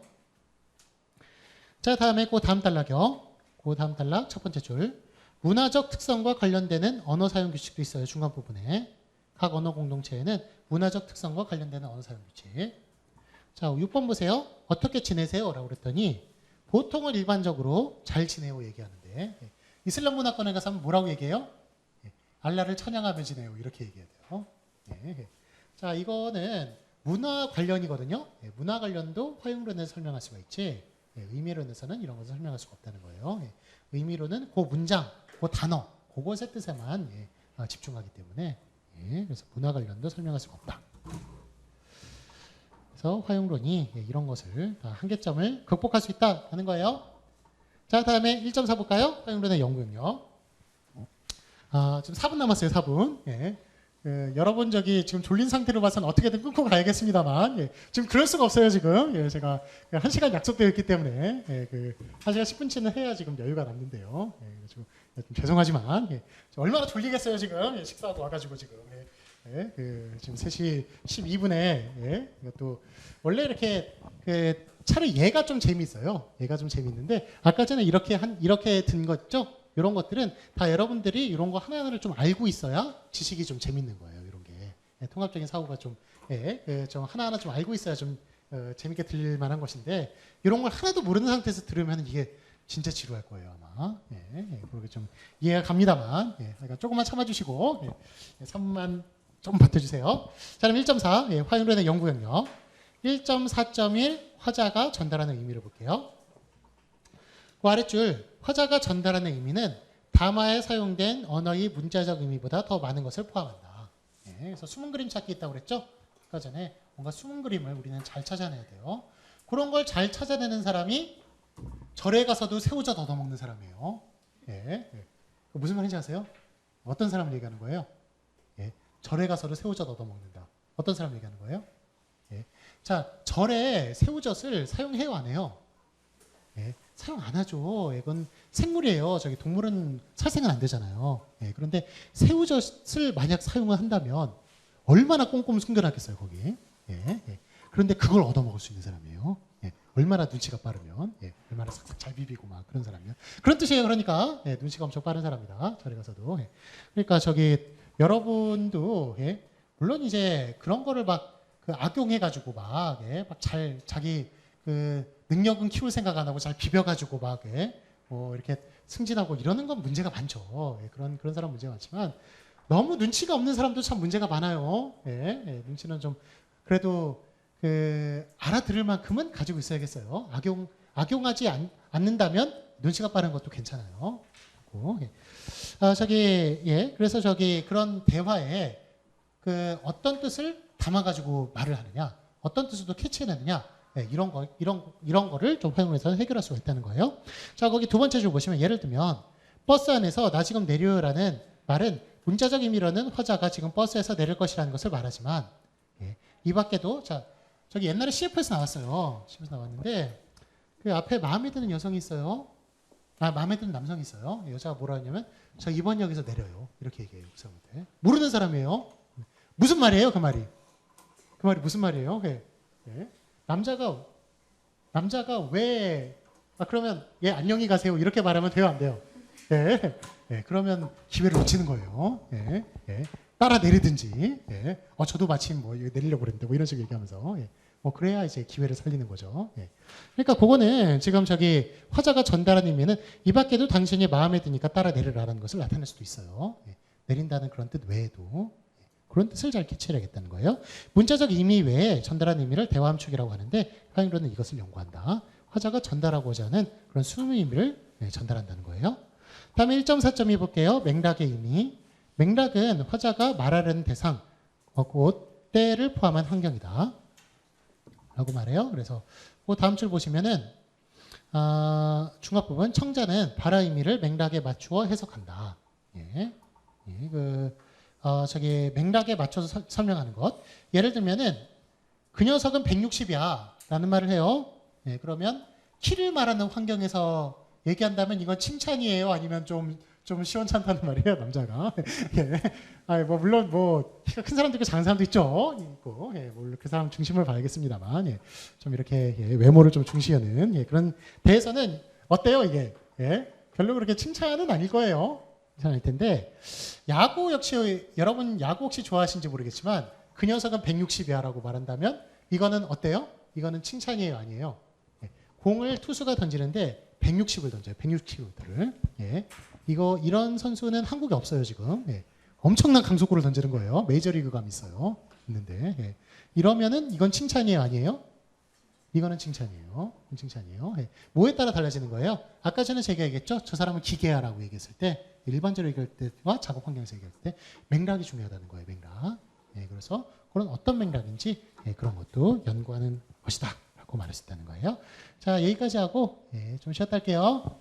자, 다음에 그 다음 단락이요. 그 다음 단락 첫 번째 줄. 문화적 특성과 관련되는 언어 사용 규칙도 있어요. 중간 부분에. 각 언어 공동체에는 문화적 특성과 관련되는 언어 사용 규칙. 자, 6번 보세요. 어떻게 지내세요? 라고 그랬더니 보통은 일반적으로 잘 지내요 얘기하는데 이슬람 문화권에 가서 하면 뭐라고 얘기해요? 알라를 찬양하며 지내요. 이렇게 얘기해야 돼요. 자, 이거는 문화 관련이거든요. 문화 관련도 화용론에서 설명할 수가 있지. 예, 의미론에서는 이런 것을 설명할 수가 없다는 거예요. 예, 의미론은 그 문장, 그 단어, 그것의 뜻에만 집중하기 때문에 예, 그래서 문화 관련도 설명할 수가 없다. 그래서 화용론이 예, 이런 것을 다 한계점을 극복할 수 있다 하는 거예요. 자, 다음에 1.4 볼까요? 화용론의 연구영역. 지금 4분 남았어요. 4분. 예. 여러분 지금 졸린 상태로 봐서는 어떻게든 끊고 가야겠습니다만 예, 지금 그럴 수가 없어요. 지금 예, 제가 1시간 약속되어 있기 때문에 예, 1시간 10분치는 해야 지금 여유가 남는데요. 예, 좀 죄송하지만 예, 얼마나 졸리겠어요. 지금 예, 식사하고 와가지고 지금 지금 3시 12분에 예, 이것도 원래 이렇게 차라리 얘가 좀 재미있어요. 얘가 좀 재미있는데 아까 전에 이렇게 든 거 있죠? 이런 것들은 다 여러분들이 이런 거 하나하나를 좀 알고 있어야 지식이 좀 재밌는 거예요. 이런 게 예, 통합적인 사고가 좀 하나하나 좀 알고 있어야 좀 재밌게 들릴 만한 것인데 이런 걸 하나도 모르는 상태에서 들으면 이게 진짜 지루할 거예요 아마. 그렇게 좀 이해가 갑니다만 그러니까 조금만 참아주시고 3분만 좀 버텨주세요. 자, 그럼 1.4 화용론의 연구 영역 1.4.1 화자가 전달하는 의미를 볼게요. 그 아랫줄 화자가 전달하는 의미는 담화에 사용된 언어의 문자적 의미보다 더 많은 것을 포함한다. 그래서 숨은 그림 찾기 있다고 그랬죠? 아까 전에 뭔가 숨은 그림을 우리는 잘 찾아내야 돼요. 그런 걸 잘 찾아내는 사람이 절에 가서도 새우젓 얻어먹는 사람이에요. 무슨 말인지 아세요? 어떤 사람을 얘기하는 거예요? 절에 가서도 새우젓 얻어먹는다. 어떤 사람 얘기하는 거예요? 자, 절에 새우젓을 사용해요, 안 해요? 사용 안 하죠. 이건 생물이에요. 동물은 살생은 안 되잖아요. 그런데 새우젓을 만약 사용을 한다면 얼마나 꼼꼼히 숨겨놨겠어요, 거기. 그런데 그걸 얻어먹을 수 있는 사람이에요. 얼마나 눈치가 빠르면, 얼마나 싹싹 잘 비비고 막 그런 사람이요. 그런 뜻이에요. 그러니까 눈치가 엄청 빠른 사람이다. 절에 가서도. 그러니까 여러분도 물론 이제 그런 거를 막 악용해가지고 막 잘 자기 능력은 키울 생각 안 하고 잘 비벼가지고 막 이렇게 승진하고 이러는 건 문제가 많죠. 그런 사람 문제가 많지만 너무 눈치가 없는 사람도 참 문제가 많아요. 눈치는 좀 그래도 알아들을 만큼은 가지고 있어야겠어요. 악용하지 않는다면 눈치가 빠른 것도 괜찮아요. 그래서 그런 대화에 어떤 뜻을 담아가지고 말을 하느냐, 어떤 뜻을 또 캐치해내느냐, 이런 거를 좀 활용해서 해결할 수가 있다는 거예요. 자, 거기 두 번째 줄 보시면 예를 들면 버스 안에서 나 지금 내려라는 말은 문자적 의미로는 화자가 지금 버스에서 내릴 것이라는 것을 말하지만 이 밖에도 저기 옛날에 CF에서 나왔어요. CF에서 나왔는데 그 앞에 마음에 드는 여성이 있어요. 마음에 드는 남성이 있어요. 여자가 뭐라 하냐면 저 이번 역에서 내려요. 이렇게 얘기해요. 그 사람한테. 모르는 사람이에요. 무슨 말이에요? 그 말이 무슨 말이에요? 남자가 왜 그러면 안녕히 가세요 이렇게 말하면 돼요, 안 돼요? 그러면 기회를 놓치는 거예요. 따라 내리든지 저도 마침 내리려고 그랬는데 이런 식으로 얘기하면서 그래야 이제 기회를 살리는 거죠. 그러니까 그거는 지금 화자가 전달하는 의미는 이 밖에도 당신이 마음에 드니까 따라 내리라는 것을 나타낼 수도 있어요. 내린다는 그런 뜻 외에도 그런 뜻을 잘 캐치해야겠다는 거예요. 문자적 의미 외에 전달하는 의미를 대화 함축이라고 하는데 화용론은 이것을 연구한다. 화자가 전달하고자 하는 그런 숨은 의미를 전달한다는 거예요. 다음에 1.4.2 볼게요. 맥락의 의미. 맥락은 화자가 말하려는 대상, 곧 때를 포함한 환경이다. 라고 말해요. 그래서 그 다음 줄 보시면은 중앙 부분 청자는 발화 의미를 맥락에 맞추어 해석한다. 맥락에 맞춰서 설명하는 것. 예를 들면은 그 녀석은 160이야 라는 말을 해요. 그러면 키를 말하는 환경에서 얘기한다면 이건 칭찬이에요? 아니면 좀 시원찮다는 말이에요, 남자가. 물론 키가 큰 사람도 있고 작은 사람도 있죠. 물론 그 사람 중심을 봐야겠습니다만, 좀 이렇게 외모를 좀 중시하는 그런 대해서는 어때요, 이게? 별로 그렇게 칭찬은 아닐 거예요. 괜찮을 텐데, 야구 역시 여러분 야구 혹시 좋아하시는지 모르겠지만 그 녀석은 160이야라고 말한다면 이거는 어때요? 이거는 칭찬이에요, 아니에요? 공을 투수가 던지는데 160을 던져요. 160m를. 이런 선수는 한국에 없어요, 지금. 엄청난 강속구를 던지는 거예요. 메이저리그 감이 있는데. 이러면은 이건 칭찬이에요, 아니에요? 이거는 칭찬이에요. 칭찬이에요. 예. 뭐에 따라 달라지는 거예요? 아까 전에 제가 얘기했죠. 저 사람은 기계야라고 얘기했을 때 일반적으로 얘기할 때와 작업 환경에서 얘기할 때 맥락이 중요하다는 거예요. 맥락. 예, 그래서 그런 어떤 맥락인지 예, 그런 것도 연구하는 것이다 라고 말할 수 있다는 거예요. 자, 여기까지 하고 예, 좀 쉬었다 할게요.